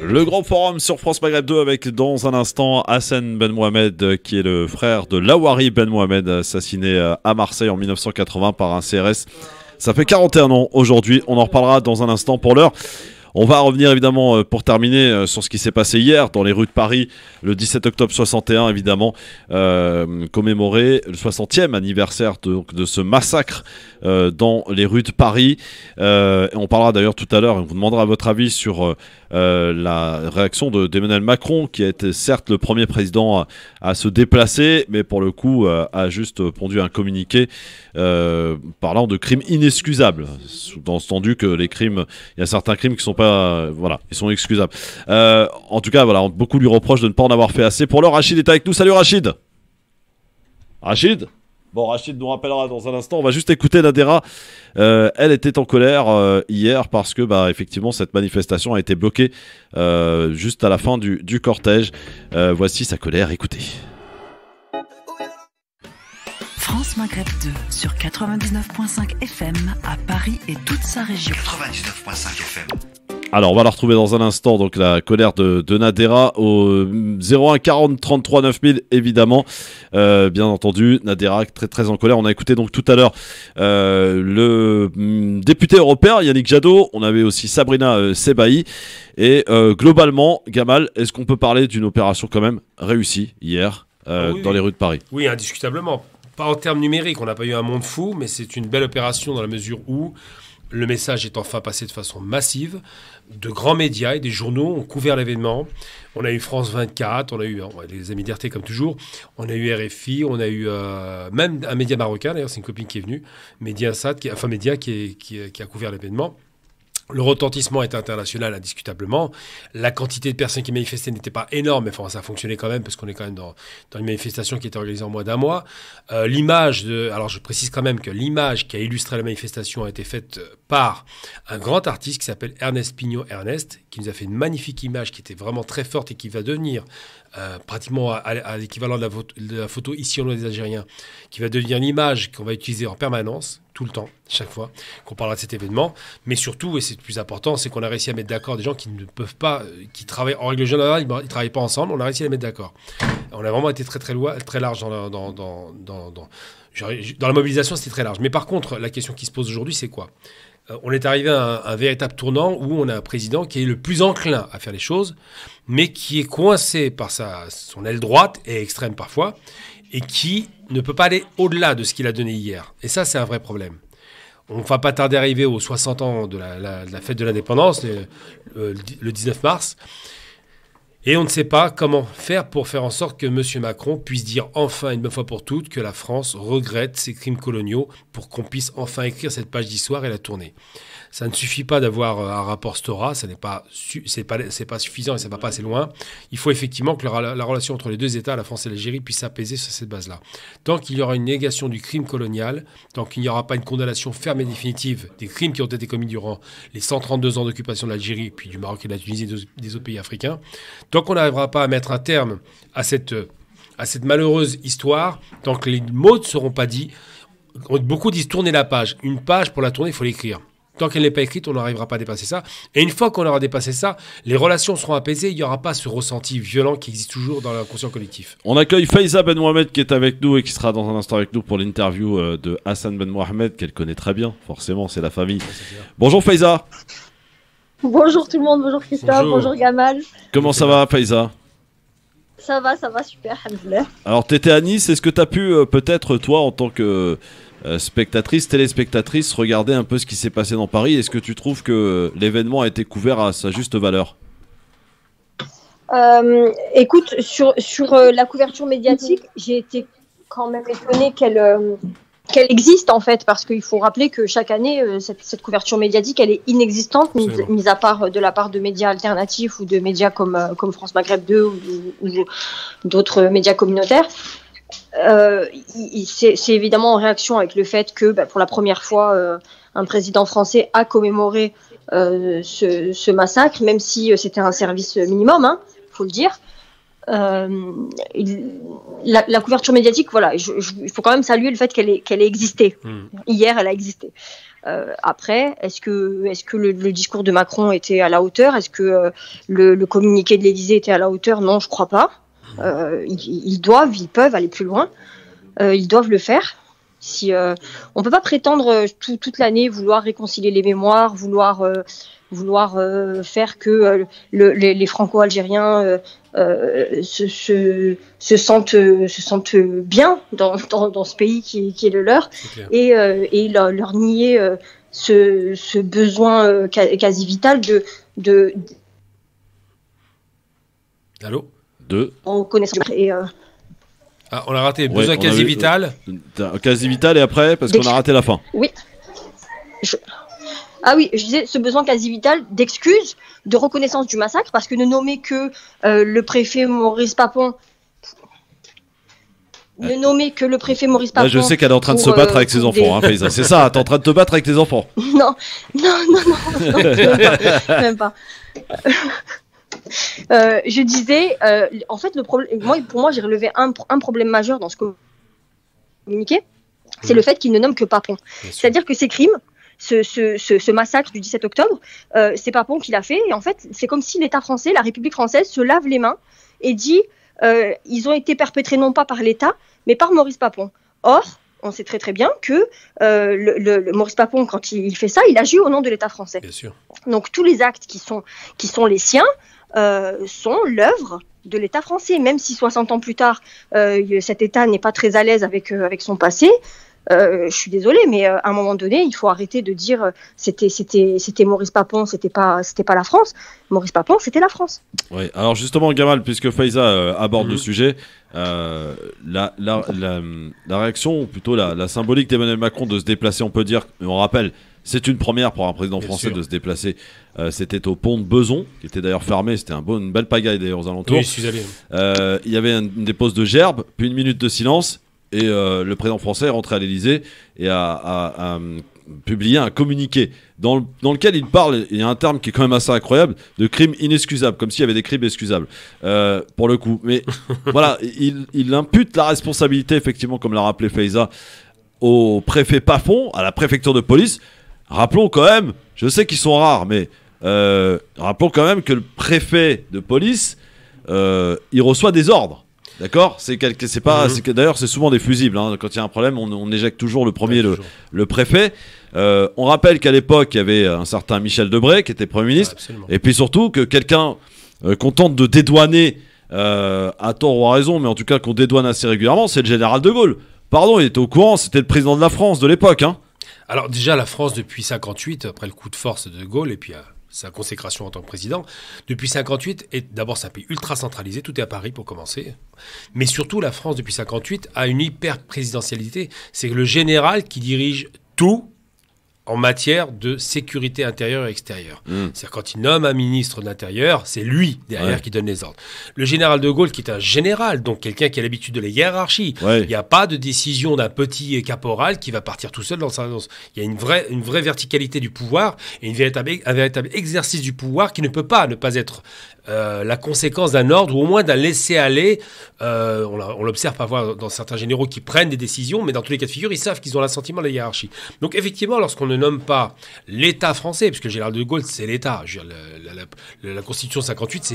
Le grand forum sur France Maghreb 2 avec dans un instant Hassan Ben Mohamed, qui est le frère de Lawari Ben Mohamed, assassiné à Marseille en 1980 par un CRS. Ça fait 41 ans aujourd'hui, on en reparlera dans un instant. Pour l'heure, on va revenir évidemment pour terminer sur ce qui s'est passé hier dans les rues de Paris, le 17 octobre 61 évidemment, commémorer le 60e anniversaire de ce massacre dans les rues de Paris. On parlera d'ailleurs tout à l'heure, on vous demandera votre avis sur la réaction d'Emmanuel Macron, qui a été certes le premier président à se déplacer, mais pour le coup a juste pondu un communiqué parlant de crimes inexcusables, sous-entendu que les crimes, il y a certains crimes qui sont pas, voilà, ils sont excusables. En tout cas, voilà, beaucoup lui reprochent de ne pas en avoir fait assez. Pour l'heure, Rachid est avec nous. Salut Rachid. Rachid. Bon, Rachid nous rappellera dans un instant. On va juste écouter Nadera. Elle était en colère hier parce que, effectivement, cette manifestation a été bloquée juste à la fin du cortège. Voici sa colère. Écoutez. France Maghreb 2 sur 99.5 FM à Paris et toute sa région. 99.5 FM. Alors on va la retrouver dans un instant, donc la colère de Nadera au 01 40 33 9000 évidemment, bien entendu. Nadera très très en colère. On a écouté donc tout à l'heure le député européen Yannick Jadot, on avait aussi Sabrina Sebaï et globalement Gamal, est-ce qu'on peut parler d'une opération quand même réussie hier dans les rues de Paris? Oui, indiscutablement. Pas en termes numériques, on n'a pas eu un monde fou, mais c'est une belle opération dans la mesure où le message est enfin passé de façon massive. De grands médias et des journaux ont couvert l'événement. On a eu France 24, on a eu les amis d'RT comme toujours, on a eu RFI, on a eu même un média marocain, d'ailleurs c'est une copine qui est venue, Mediasat, qui a couvert l'événement. Le retentissement est international, indiscutablement. La quantité de personnes qui manifestaient n'était pas énorme, mais ça fonctionnait quand même, parce qu'on est quand même dans une manifestation qui était organisée en moins d'un mois. Alors je précise quand même que l'image qui a illustré la manifestation a été faite par un grand artiste qui s'appelle Ernest Pignot Ernest, qui nous a fait une magnifique image qui était vraiment très forte et qui va devenir pratiquement à l'équivalent de la photo Ici on est des Algériens, qui va devenir une image qu'on va utiliser en permanence, tout le temps, chaque fois qu'on parlera de cet événement. Mais surtout, et c'est le plus important, c'est qu'on a réussi à mettre d'accord des gens qui ne peuvent pas, qui travaillent en règle générale, ils ne travaillent pas ensemble, on a réussi à les mettre d'accord. On a vraiment été très large dans la mobilisation, c'était très large. Mais par contre, la question qui se pose aujourd'hui, c'est quoi ? On est arrivé à un véritable tournant où on a un président qui est le plus enclin à faire les choses, mais qui est coincé par son aile droite et extrême parfois, et qui ne peut pas aller au-delà de ce qu'il a donné hier. Et ça, c'est un vrai problème. On ne va pas tarder à arriver aux 60 ans de la fête de l'indépendance, le 19 mars. Et on ne sait pas comment faire pour faire en sorte que M. Macron puisse dire enfin une bonne fois pour toutes que la France regrette ses crimes coloniaux pour qu'on puisse enfin écrire cette page d'histoire et la tourner. Ça ne suffit pas d'avoir un rapport Stora, c'est pas suffisant et ça ne va pas assez loin. Il faut effectivement que la relation entre les deux États, la France et l'Algérie, puisse s'apaiser sur cette base-là. Tant qu'il y aura une négation du crime colonial, tant qu'il n'y aura pas une condamnation ferme et définitive des crimes qui ont été commis durant les 132 ans d'occupation de l'Algérie, puis du Maroc et de la Tunisie et des autres pays africains, tant qu'on n'arrivera pas à mettre un terme à cette malheureuse histoire, tant que les mots ne seront pas dits, beaucoup disent tourner la page. Une page, pour la tourner, il faut l'écrire. Tant qu'elle n'est pas écrite, on n'arrivera pas à dépasser ça. Et une fois qu'on aura dépassé ça, les relations seront apaisées. Il n'y aura pas ce ressenti violent qui existe toujours dans l'inconscient collectif. On accueille Faiza Ben Mohamed qui est avec nous et qui sera dans un instant avec nous pour l'interview de Hassan Ben Mohamed, qu'elle connaît très bien. Forcément, c'est la famille. Bonjour Faiza. Bonjour tout le monde, bonjour Christophe, bonjour Gamal. Comment ça va Faiza ? Ça va, super, alhamdoulilah. Alors t'étais à Nice, est-ce que t'as pu peut-être toi en tant que spectatrice, téléspectatrice, regarder un peu ce qui s'est passé dans Paris ? Est-ce que tu trouves que l'événement a été couvert à sa juste valeur ? Écoute, sur la couverture médiatique, j'ai été quand même étonnée qu'elle existe en fait, parce qu'il faut rappeler que chaque année, cette couverture médiatique, elle est inexistante, mise à part de la part de médias alternatifs ou de médias comme France Maghreb 2 ou d'autres médias communautaires. C'est évidemment en réaction avec le fait que pour la première fois, un président français a commémoré ce massacre, même si c'était un service minimum, faut le dire. La couverture médiatique, voilà, il faut quand même saluer le fait qu'elle ait existé. Hier, elle a existé. Après, est-ce que le discours de Macron était à la hauteur ? Est-ce que le communiqué de l'Élysée était à la hauteur ? Non, je crois pas. Ils peuvent aller plus loin. Ils doivent le faire. On peut pas prétendre toute l'année vouloir réconcilier les mémoires, vouloir faire que les Franco-Algériens se sentent bien dans ce pays qui est le leur, et leur nier ce besoin quasi vital de Allô ? On connaît ça. On a raté, besoin quasi vital. Quasi vital et après, parce qu'on a raté la fin. Oui. Je disais ce besoin quasi vital d'excuses, de reconnaissance du massacre, parce que ne nommer que le préfet Maurice Papon. Là, je sais qu'elle est en train de se battre avec ses enfants, Faiza. C'est ça, t'es en train de te battre avec tes enfants. Non, même pas. Je disais, en fait, pour moi, j'ai relevé un problème majeur dans ce communiqué, c'est le fait qu'il ne nomme que Papon. C'est-à-dire que ces crimes, ce massacre du 17 octobre, c'est Papon qui l'a fait, et en fait, c'est comme si l'État français, la République française, se lave les mains et dit ils ont été perpétrés non pas par l'État, mais par Maurice Papon. Or, on sait très très bien que le Maurice Papon, quand il fait ça, il agit au nom de l'État français. Bien sûr. Donc tous les actes qui sont les siens sont l'œuvre de l'État français, même si 60 ans plus tard, cet État n'est pas très à l'aise avec son passé. Je suis désolée, mais à un moment donné, il faut arrêter de dire c'était Maurice Papon, c'était pas la France. Maurice Papon, c'était la France. Oui. Alors justement, Gamal, puisque Faiza aborde le sujet, la réaction, ou plutôt la symbolique d'Emmanuel Macron de se déplacer, on peut dire, on rappelle, c'est une première pour un président français de se déplacer. C'était au pont de Beson, qui était d'ailleurs fermé. C'était une belle pagaille d'ailleurs aux alentours. Oui, je suis allé. Il y avait une dépose de gerbes, puis une minute de silence. Et le président français est rentré à l'Élysée et a publié un communiqué dans lequel il parle, il y a un terme qui est quand même assez incroyable, de crimes inexcusables, comme s'il y avait des crimes excusables, pour le coup. Mais voilà, il impute la responsabilité, effectivement, comme l'a rappelé Faiza, au préfet Papon, à la préfecture de police. Rappelons quand même, je sais qu'ils sont rares, mais rappelons quand même que le préfet de police, il reçoit des ordres. D'accord, d'ailleurs c'est souvent des fusibles. Quand il y a un problème, on éjecte toujours le premier, le préfet. On rappelle qu'à l'époque, il y avait un certain Michel Debré qui était Premier ministre. Et puis surtout que quelqu'un qu'on tente de dédouaner à tort ou à raison, mais en tout cas qu'on dédouane assez régulièrement, c'est le général de Gaulle. Pardon, il était au courant, c'était le président de la France de l'époque. Alors déjà, la France, depuis 1958, après le coup de force de Gaulle, et puis sa consécration en tant que président, depuis 58, d'abord c'est un pays ultra centralisé, tout est à Paris pour commencer, mais surtout la France depuis 58 a une hyper-présidentialité, c'est le général qui dirige tout en matière de sécurité intérieure et extérieure. C'est-à-dire quand il nomme un ministre de l'Intérieur, c'est lui derrière qui donne les ordres. Le général de Gaulle, qui est un général, donc quelqu'un qui a l'habitude de la hiérarchie, il n'y a pas de décision d'un petit caporal qui va partir tout seul dans sa... Il y a une vraie verticalité du pouvoir et un véritable exercice du pouvoir qui ne peut pas ne pas être la conséquence d'un ordre ou au moins d'un laisser-aller. On l'observe parfois dans certains généraux qui prennent des décisions, mais dans tous les cas de figure, ils savent qu'ils ont l'assentiment de la hiérarchie. Donc effectivement, lorsqu'on ne nomme pas l'État français, puisque le général de Gaulle, c'est l'État, la Constitution 58,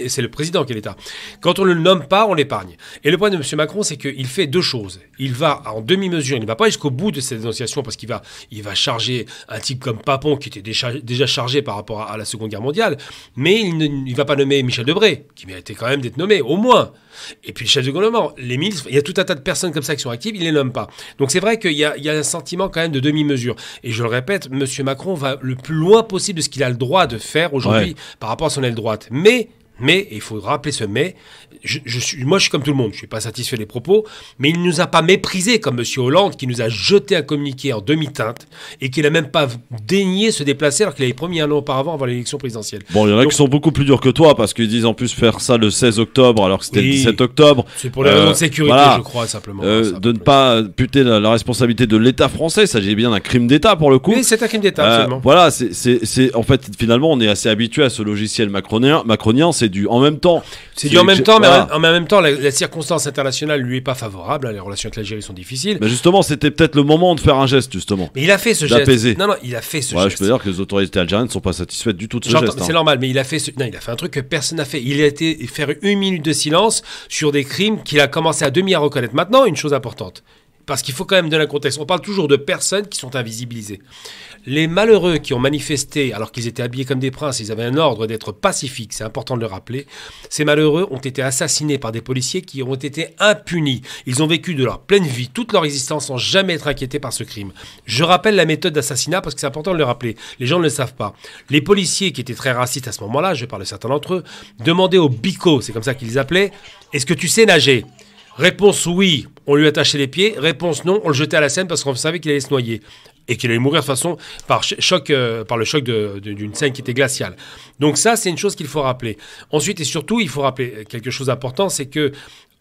c'est le président qui est l'État. Quand on ne le nomme pas, on l'épargne. Et le point de M. Macron, c'est qu'il fait deux choses. Il va en demi-mesure, il ne va pas jusqu'au bout de cette dénonciation parce qu'il va charger un type comme Papon, qui était déjà chargé par rapport à la Seconde Guerre mondiale, mais il ne va pas nommer Michel Debré, qui méritait quand même d'être nommé, au moins. Et puis le chef de gouvernement, les ministres, il y a tout un tas de personnes comme ça qui sont actives, il ne les nomme pas. Donc c'est vrai qu'il y a un sentiment quand même de demi-mesure. Et je le répète, M. Macron va le plus loin possible de ce qu'il a le droit de faire aujourd'hui par rapport à son aile droite. Mais, il faut rappeler ce mais, moi je suis comme tout le monde, je ne suis pas satisfait des propos, mais il ne nous a pas méprisés comme M. Hollande qui nous a jeté un communiqué en demi-teinte et qui n'a même pas daigné se déplacer alors qu'il avait promis un an auparavant avant l'élection présidentielle. Bon, il y en a qui sont beaucoup plus durs que toi parce qu'ils disent en plus faire ça le 16 octobre alors que c'était le 17 octobre. C'est pour les raisons de sécurité, je crois, simplement. De ne pas puter la responsabilité de l'État français, il s'agit bien d'un crime d'État pour le coup. Oui, c'est un crime d'État, absolument. Voilà, en fait, finalement, on est assez habitué à ce logiciel macronien, c'est du en même temps. C'est du en même temps, mais en même temps, la circonstance internationale lui est pas favorable. Les relations avec l'Algérie sont difficiles. Mais justement, c'était peut-être le moment de faire un geste, justement. Mais il a fait ce geste. Non, il a fait ce geste. Je peux dire que les autorités algériennes ne sont pas satisfaites du tout de ce geste. C'est normal, mais il a fait un truc que personne n'a fait. Il a été faire 1 minute de silence sur des crimes qu'il a commencé à demi à reconnaître. Maintenant, une chose importante. Parce qu'il faut quand même donner un contexte. On parle toujours de personnes qui sont invisibilisées. Les malheureux qui ont manifesté alors qu'ils étaient habillés comme des princes, ils avaient un ordre d'être pacifiques, c'est important de le rappeler. Ces malheureux ont été assassinés par des policiers qui ont été impunis. Ils ont vécu de leur pleine vie, toute leur existence, sans jamais être inquiétés par ce crime. Je rappelle la méthode d'assassinat parce que c'est important de le rappeler. Les gens ne le savent pas. Les policiers qui étaient très racistes à ce moment-là, je parle de certains d'entre eux, demandaient aux bicots, c'est comme ça qu'ils les appelaient, « Est-ce que tu sais nager ?» Réponse oui, on lui attachait les pieds. Réponse non, on le jetait à la Seine parce qu'on savait qu'il allait se noyer et qu'il allait mourir de façon par le choc d'une Seine qui était glaciale. Donc ça, c'est une chose qu'il faut rappeler. Ensuite et surtout, il faut rappeler quelque chose d'important, c'est que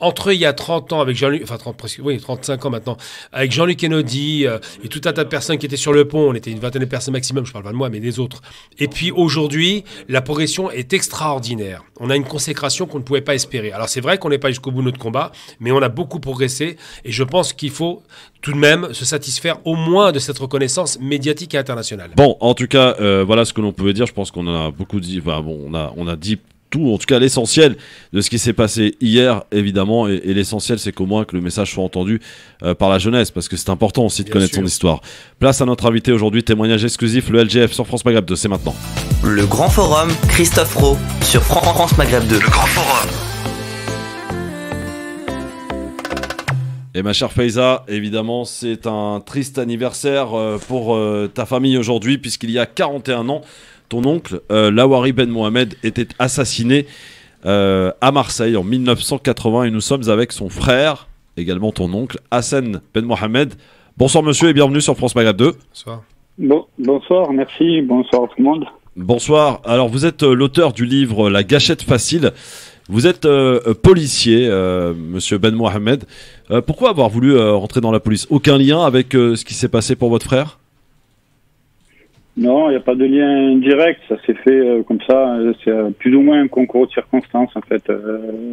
entre il y a 30 ans avec Jean-Luc, 35 ans maintenant, avec Jean-Luc Einaudi et tout un tas de personnes qui étaient sur le pont, on était une vingtaine de personnes maximum, je parle pas de moi, mais des autres. Et puis aujourd'hui, la progression est extraordinaire. On a une consécration qu'on ne pouvait pas espérer. Alors c'est vrai qu'on n'est pas jusqu'au bout de notre combat, mais on a beaucoup progressé et je pense qu'il faut tout de même se satisfaire au moins de cette reconnaissance médiatique et internationale. Bon, en tout cas, voilà ce que l'on pouvait dire. Je pense qu'on en a beaucoup dit. Enfin, bon, on a dit tout, en tout cas l'essentiel de ce qui s'est passé hier, évidemment, et l'essentiel c'est qu'au moins que le message soit entendu par la jeunesse, parce que c'est important aussi de connaître son histoire. Place à notre invité aujourd'hui, témoignage exclusif, le LGF sur France Maghreb 2, c'est maintenant. Le Grand Forum, Christophe Roux sur France Maghreb 2. Le Grand Forum. Et ma chère Faiza, évidemment, c'est un triste anniversaire pour ta famille aujourd'hui, puisqu'il y a 41 ans, ton oncle, Lawari Ben Mohamed, était assassiné à Marseille en 1980 et nous sommes avec son frère, également ton oncle, Hassan Ben Mohamed. Bonsoir monsieur et bienvenue sur France Maghreb 2. Bonsoir. Bonsoir, merci, bonsoir tout le monde. Bonsoir, alors vous êtes l'auteur du livre La gâchette facile. Vous êtes policier, monsieur Ben Mohamed. Pourquoi avoir voulu rentrer dans la police? Aucun lien avec ce qui s'est passé pour votre frère? Non, il n'y a pas de lien direct, ça s'est fait comme ça, c'est plus ou moins un concours de circonstances en fait,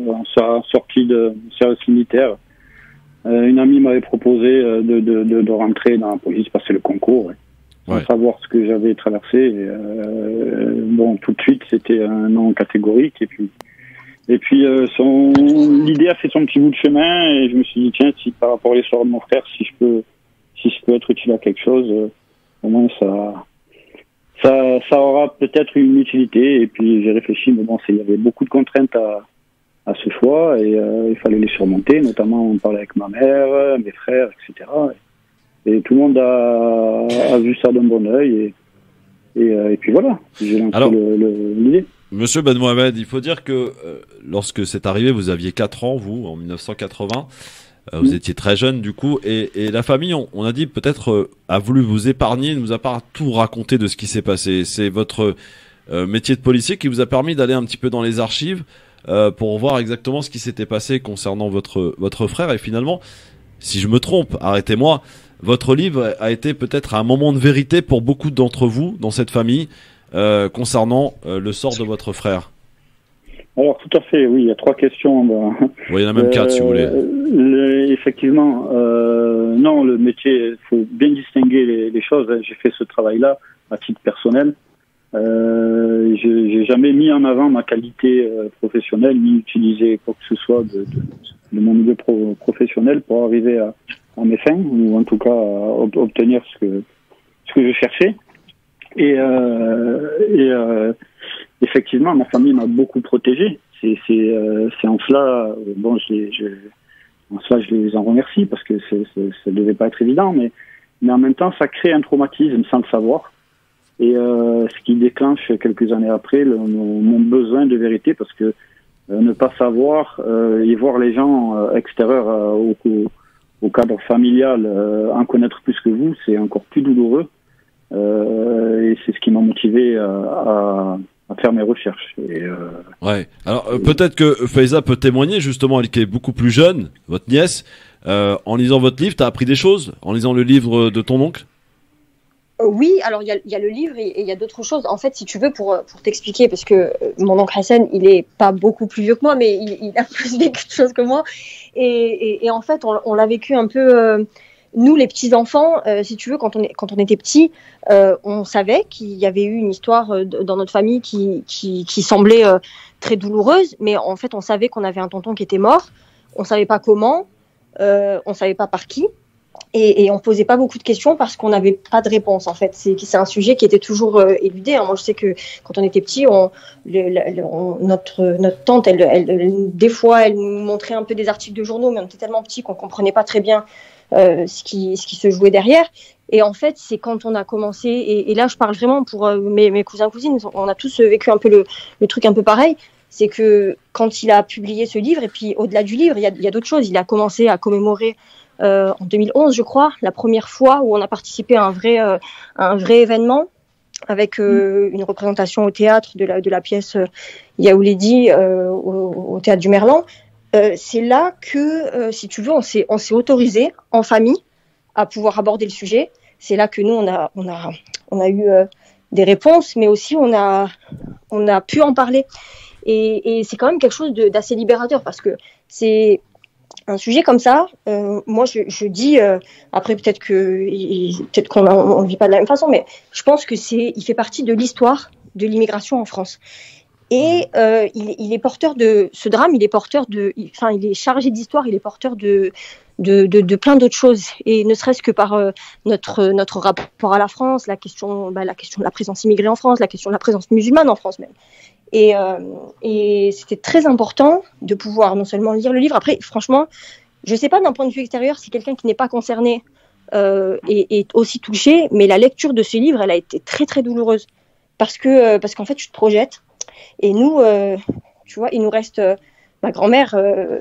en sortie de service militaire. Une amie m'avait proposé de rentrer dans la police, passer le concours, sans savoir ce que j'avais traversé. Bon, tout de suite, c'était un non catégorique, et puis l'idée a fait son petit bout de chemin, et je me suis dit, tiens, si par rapport à l'histoire de mon frère, si je peux être utile à quelque chose, au moins ça aura peut-être une utilité. Et puis j'ai réfléchi, mais bon, il y avait beaucoup de contraintes à ce choix et il fallait les surmonter. Notamment, on parlait avec ma mère, mes frères, etc. Et tout le monde a vu ça d'un bon œil. Et puis voilà, j'ai lancé l'idée. Monsieur Ben Mohamed, il faut dire que lorsque c'est arrivé, vous aviez 4 ans, vous, en 1980. Vous étiez très jeune, du coup. Et la famille, on a dit, peut-être, a voulu vous épargner, ne vous a pas tout raconté de ce qui s'est passé. C'est votre métier de policier qui vous a permis d'aller un petit peu dans les archives pour voir exactement ce qui s'était passé concernant votre frère. Et finalement, si je me trompe, arrêtez-moi, votre livre a été peut-être un moment de vérité pour beaucoup d'entre vous dans cette famille concernant le sort de votre frère. Alors tout à fait, oui, il y a 3 questions. Oui, il y en a même 4 si vous voulez. Effectivement, non, le métier, il faut bien distinguer les choses. J'ai fait ce travail-là à titre personnel. J'ai jamais mis en avant ma qualité professionnelle, ni utilisé quoi que ce soit de mon milieu professionnel pour arriver à mes fins, ou en tout cas à obtenir ce que je cherchais. Et effectivement, ma famille m'a beaucoup protégé. C'est en cela, bon, je les en remercie parce que ça devait pas être évident, mais en même temps, ça crée un traumatisme sans le savoir. Et ce qui déclenche quelques années après mon besoin de vérité, parce que ne pas savoir et voir les gens extérieurs au cadre familial en connaître plus que vous, c'est encore plus douloureux. Et c'est ce qui m'a motivé à faire mes recherches. Ouais. Alors peut-être que Faiza peut témoigner, justement, elle qui est beaucoup plus jeune, votre nièce. En lisant votre livre, t'as appris des choses en lisant le livre de ton oncle? Oui, alors il y a le livre et il y a d'autres choses. En fait, si tu veux, pour t'expliquer, parce que mon oncle Hassan, il est pas beaucoup plus vieux que moi, mais il a plus vécu de choses que moi. Et en fait, on l'a vécu un peu. Nous, les petits enfants, si tu veux, quand on était petits, on savait qu'il y avait eu une histoire dans notre famille qui semblait très douloureuse, mais en fait, on savait qu'on avait un tonton qui était mort. On savait pas comment, on savait pas par qui. Et on posait pas beaucoup de questions parce qu'on n'avait pas de réponse, en fait. C'est un sujet qui était toujours éludé. Hein. Moi, je sais que quand on était petit, notre tante, des fois, elle nous montrait un peu des articles de journaux, mais on était tellement petits qu'on comprenait pas très bien ce qui se jouait derrière. Et en fait, c'est quand on a commencé, et là, je parle vraiment pour mes cousins, cousines, on a tous vécu un peu le truc un peu pareil. C'est que quand il a publié ce livre, et puis au-delà du livre, il y a d'autres choses. Il a commencé à commémorer en 2011, je crois, la première fois où on a participé à un vrai événement avec une représentation au théâtre de la pièce Yaouledi au théâtre du Merlan. C'est là que, si tu veux, on s'est autorisé en famille à pouvoir aborder le sujet. C'est là que nous on a eu des réponses, mais aussi on a pu en parler. Et c'est quand même quelque chose d'assez libérateur parce que c'est un sujet comme ça, moi je dis, après peut-être qu'on ne vit pas de la même façon, mais je pense que il fait partie de l'histoire de l'immigration en France. Et il est porteur de ce drame, il est chargé d'histoire, il est porteur de plein d'autres choses. Et ne serait-ce que par notre rapport à la France, la question de la présence immigrée en France, la question de la présence musulmane en France même. Et c'était très important de pouvoir non seulement lire le livre. Après, franchement, je ne sais pas d'un point de vue extérieur si quelqu'un qui n'est pas concerné est aussi touché, mais la lecture de ce livre, elle a été très très douloureuse parce qu'en fait, tu te projettes. Et nous, tu vois, il nous reste ma grand-mère.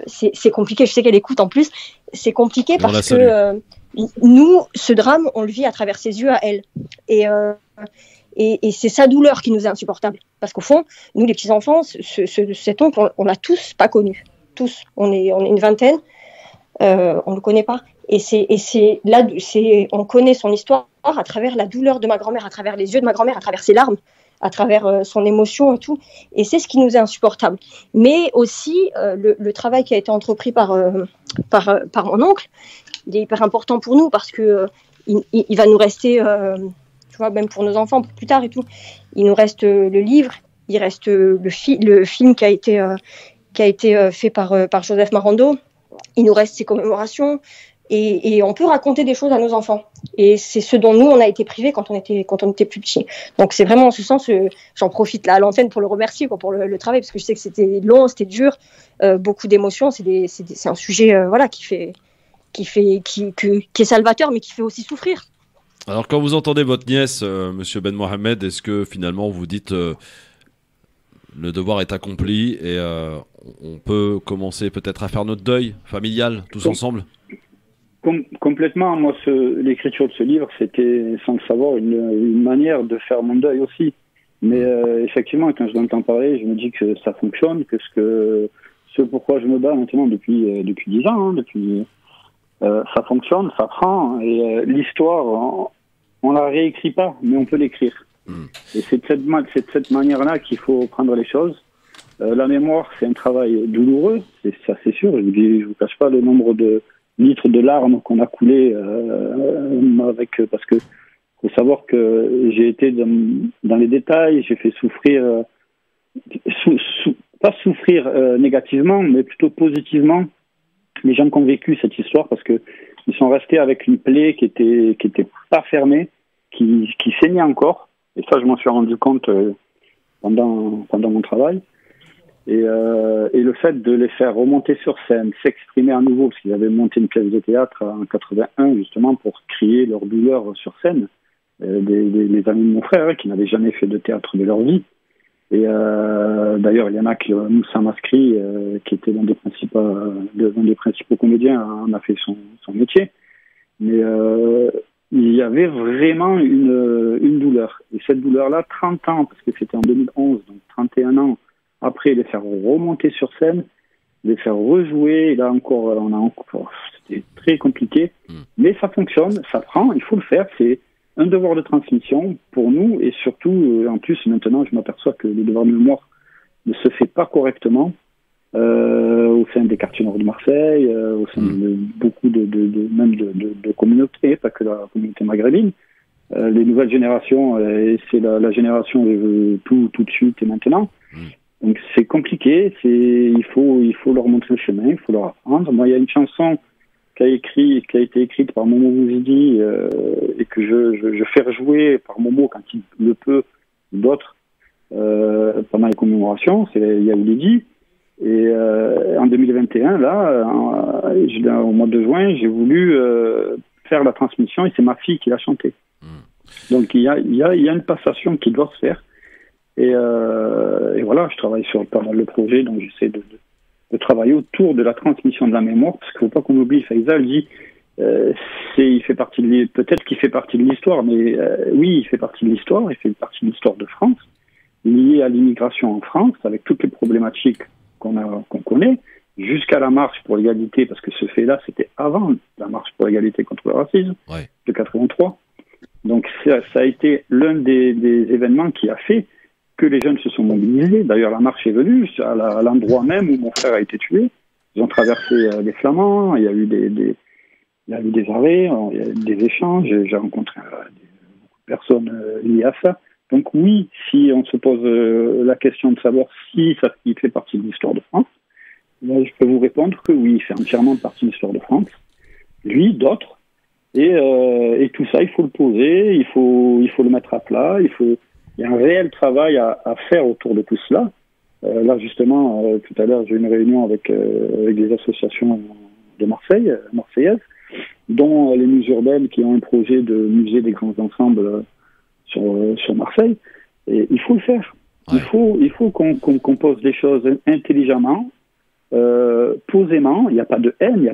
C'est compliqué. Je sais qu'elle écoute en plus. C'est compliqué parce que nous, ce drame, on le vit à travers ses yeux à elle. Et c'est sa douleur qui nous est insupportable. Parce qu'au fond, nous, les petits-enfants, cet oncle, on l'a tous pas connu. Tous. On est une vingtaine. On le connaît pas. Et on connaît son histoire à travers la douleur de ma grand-mère, à travers les yeux de ma grand-mère, à travers ses larmes, à travers son émotion et tout. Et c'est ce qui nous est insupportable. Mais aussi, le travail qui a été entrepris par mon oncle, il est hyper important pour nous parce que il va nous rester... tu vois, même pour nos enfants, pour plus tard et tout. Il nous reste le livre, il reste le film qui a été fait par Joseph Marando. Il nous reste ses commémorations et on peut raconter des choses à nos enfants. Et c'est ce dont nous, on a été privés quand on était plus petits. Donc c'est vraiment en ce sens, j'en profite là à l'antenne pour le remercier, pour le travail, parce que je sais que c'était long, c'était dur, beaucoup d'émotions. C'est un sujet voilà, qui est salvateur, mais qui fait aussi souffrir. Alors quand vous entendez votre nièce, Monsieur Ben Mohamed, est-ce que finalement vous dites le devoir est accompli et on peut commencer peut-être à faire notre deuil familial tous ensemble? Complètement. Moi, l'écriture de ce livre, c'était, sans le savoir, une manière de faire mon deuil aussi. Mais effectivement, quand je l'entends parler, je me dis que ça fonctionne, que ce pourquoi je me bats maintenant depuis 10 ans, ça fonctionne, ça prend. Et l'histoire, on la réécrit pas, mais on peut l'écrire. Et c'est de cette manière-là qu'il faut prendre les choses. La mémoire, c'est un travail douloureux, ça c'est sûr. Je vous cache pas le nombre de litres de larmes qu'on a coulé parce que faut savoir que j'ai été dans les détails, j'ai fait souffrir, pas souffrir négativement, mais plutôt positivement les gens qui ont vécu cette histoire, parce que ils sont restés avec une plaie qui était pas fermée, qui saignait encore. Et ça, je m'en suis rendu compte pendant mon travail. Et le fait de les faire remonter sur scène, s'exprimer à nouveau, parce qu'ils avaient monté une pièce de théâtre en 81 justement pour crier leur douleur sur scène, des amis de mon frère qui n'avaient jamais fait de théâtre de leur vie. Et d'ailleurs, il y en a qui, Moussa Maskri, qui était l'un des principaux comédiens, en a fait son métier. Mais il y avait vraiment une douleur. Et cette douleur-là, 30 ans, parce que c'était en 2011, donc 31 ans après, les faire remonter sur scène, les faire rejouer, et là encore, c'était très compliqué. Mais ça fonctionne, ça prend, il faut le faire, c'est un devoir de transmission pour nous, et surtout, en plus, maintenant, je m'aperçois que le devoir de mémoire ne se fait pas correctement au sein des quartiers nord de Marseille, au sein de beaucoup de communautés, pas que la communauté maghrébine. Les nouvelles générations, c'est la génération tout de suite et maintenant. Donc c'est compliqué, il faut leur montrer le chemin, il faut leur apprendre. Moi, il y a une chanson qui a été écrite par Momo Bouzidi et que je fais rejouer par Momo quand il le peut, d'autres pendant les commémorations, c'est Yaoulidi. Et en 2021, là, au mois de juin, j'ai voulu faire la transmission et c'est ma fille qui l'a chantée. Donc il y a une passation qui doit se faire. Et voilà, je travaille sur pas mal de projets, donc j'essaie de travailler autour de la transmission de la mémoire, parce qu'il ne faut pas qu'on oublie, Faisal dit, peut-être qu'il fait partie de l'histoire, mais oui, il fait partie de l'histoire, il fait partie de l'histoire de France, liée à l'immigration en France, avec toutes les problématiques qu'on connaît, jusqu'à la marche pour l'égalité, parce que ce fait-là, c'était avant la marche pour l'égalité contre le racisme, de 83. Donc ça a été l'un des événements qui a fait que les jeunes se sont mobilisés. D'ailleurs, la marche est venue à l'endroit même où mon frère a été tué. Ils ont traversé les Flamands, il y a eu des arrêts, il y a eu des échanges, j'ai rencontré beaucoup de personnes liées à ça. Donc oui, si on se pose la question de savoir si ça fait partie de l'histoire de France, là, je peux vous répondre que oui, il fait entièrement partie de l'histoire de France. Lui, d'autres. Et tout ça, il faut le poser, il faut le mettre à plat, il y a un réel travail à faire autour de tout cela. Là, justement, tout à l'heure, j'ai eu une réunion avec des associations de marseillaises, dont les Muses urbaines qui ont un projet de musée des grands ensembles sur Marseille. Et il faut le faire. Ouais. Il faut qu'on pose des choses intelligemment, posément. Il n'y a pas de haine,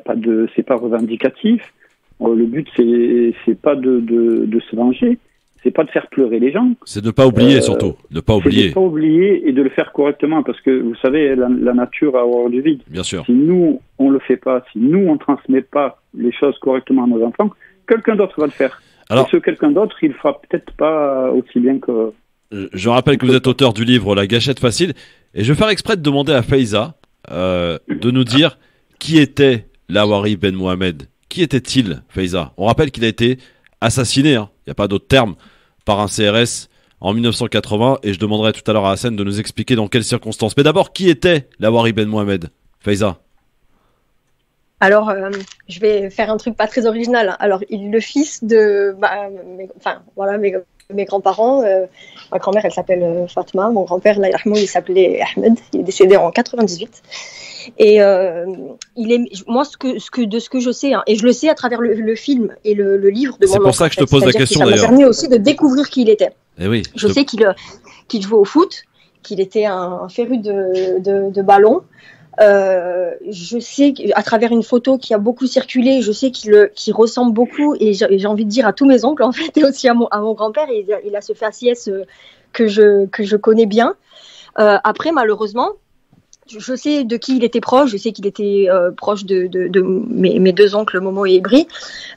c'est pas revendicatif. Le but, c'est pas de se venger. C'est pas de faire pleurer les gens. C'est de ne pas oublier, surtout. De ne pas oublier. C'est de ne pas oublier et de le faire correctement, parce que, vous savez, la nature a horreur du vide. Bien sûr. Si nous, on le fait pas, si nous, on transmet pas les choses correctement à nos enfants, quelqu'un d'autre va le faire. Alors, et ce quelqu'un d'autre, il le fera peut-être pas aussi bien que... Je rappelle que vous êtes auteur du livre La Gâchette Facile, et je vais faire exprès de demander à Faiza de nous dire qui était Lawari Ben Mohamed. Qui était-il, Faiza? On rappelle qu'il a été assassiné, il n'y a pas d'autre terme, par un CRS en 1980, et je demanderai tout à l'heure à Hassan de nous expliquer dans quelles circonstances. Mais d'abord, qui était Lawari Ben Mohamed, Faiza? Alors, je vais faire un truc pas très original. Alors, il est le fils de... mes grands-parents. Ma grand-mère, elle s'appelle Fatma. Mon grand-père, Allah yarhamou, il s'appelait Ahmed. Il est décédé en 98. Et moi, de ce que je sais, hein, et je le sais à travers le film et le livre de mon oncle. C'est pour ça que je te pose la question, d'ailleurs. Ça m'a permis aussi de découvrir qui il était. Eh oui, je sais qu'il jouait au foot, qu'il était un féru de ballon. Je sais qu'à travers une photo qui a beaucoup circulé, je sais qu'il ressemble beaucoup, et j'ai envie de dire à tous mes oncles en fait, et aussi à mon grand-père. Il a ce faciès que je connais bien. Après, malheureusement, je sais de qui il était proche. Je sais qu'il était proche de mes deux oncles, Momo et Ibri.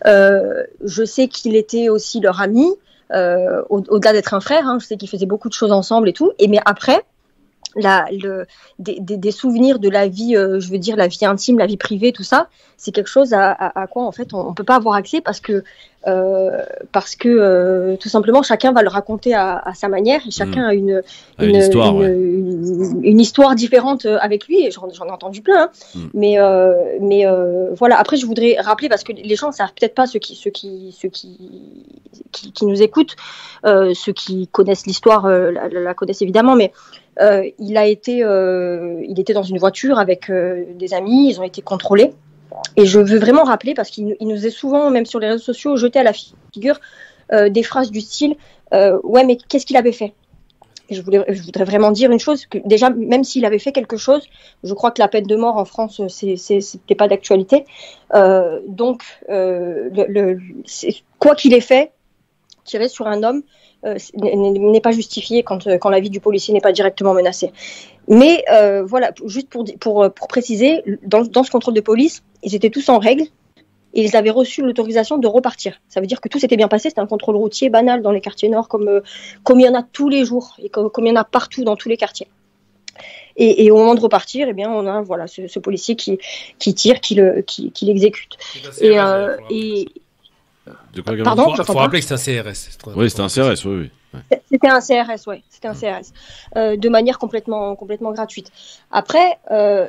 Je sais qu'il était aussi leur ami, au-delà d'être un frère. Hein, je sais qu'ils faisaient beaucoup de choses ensemble et tout. Mais après, des souvenirs de la vie, je veux dire la vie intime, la vie privée, tout ça, c'est quelque chose à quoi en fait on peut pas avoir accès parce que tout simplement chacun va le raconter à sa manière et chacun a une histoire différente avec lui, et j'en ai entendu plein. Mais voilà. Après, je voudrais rappeler, parce que les gens savent peut-être pas, ceux qui nous écoutent, ceux qui connaissent l'histoire la connaissent évidemment, mais il était dans une voiture avec des amis, ils ont été contrôlés. Et je veux vraiment rappeler, parce qu'il nous est souvent, même sur les réseaux sociaux, jeté à la figure des phrases du style ouais, mais qu'est-ce qu'il avait fait? Et je voudrais vraiment dire une chose, que déjà, même s'il avait fait quelque chose, je crois que la peine de mort en France, c'était pas d'actualité. Donc, quoi qu'il ait fait, tirer sur un homme n'est pas justifié quand la vie du policier n'est pas directement menacée. Mais voilà, juste pour préciser, dans ce contrôle de police, ils étaient tous en règle et ils avaient reçu l'autorisation de repartir. Ça veut dire que tout s'était bien passé. C'était un contrôle routier banal dans les quartiers nord, comme il y en a tous les jours et comme il y en a partout dans tous les quartiers. Et au moment de repartir, eh bien, on a voilà ce policier qui tire, qui l'exécute. Pardon, il faut rappeler que c'est un CRS. Oui, c'était un CRS, oui. C'était un CRS, ouais. C'était un CRS, de manière complètement gratuite. Après,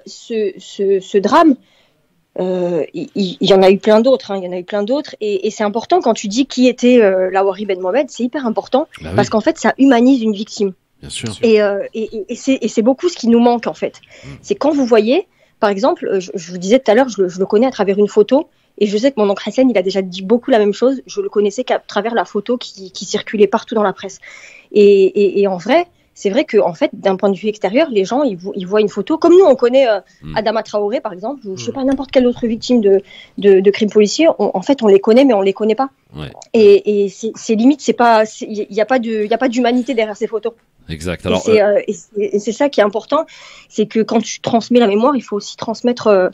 ce drame, il y en a eu plein d'autres. Hein, il y en a eu plein d'autres, et c'est important quand tu dis qui était Lawari Ben Mohamed. C'est hyper important parce qu'en fait, ça humanise une victime. Bien sûr. Et c'est beaucoup ce qui nous manque en fait. C'est quand vous voyez, par exemple, je vous disais tout à l'heure, je le connais à travers une photo. Et je sais que mon oncle Hassan, il a déjà dit beaucoup la même chose. Je le connaissais qu'à travers la photo qui circulait partout dans la presse. Et en vrai, c'est vrai que en fait, d'un point de vue extérieur, les gens ils voient une photo. Comme nous, on connaît Adama Traoré, par exemple, ou je sais pas, n'importe quelle autre victime de crimes policiers. En fait, on les connaît, mais on les connaît pas. Ouais. Et c'est limite, c'est pas, il y a pas d'humanité derrière ces photos. Exact. Alors, et c'est ça qui est important, c'est que quand tu transmets la mémoire, il faut aussi transmettre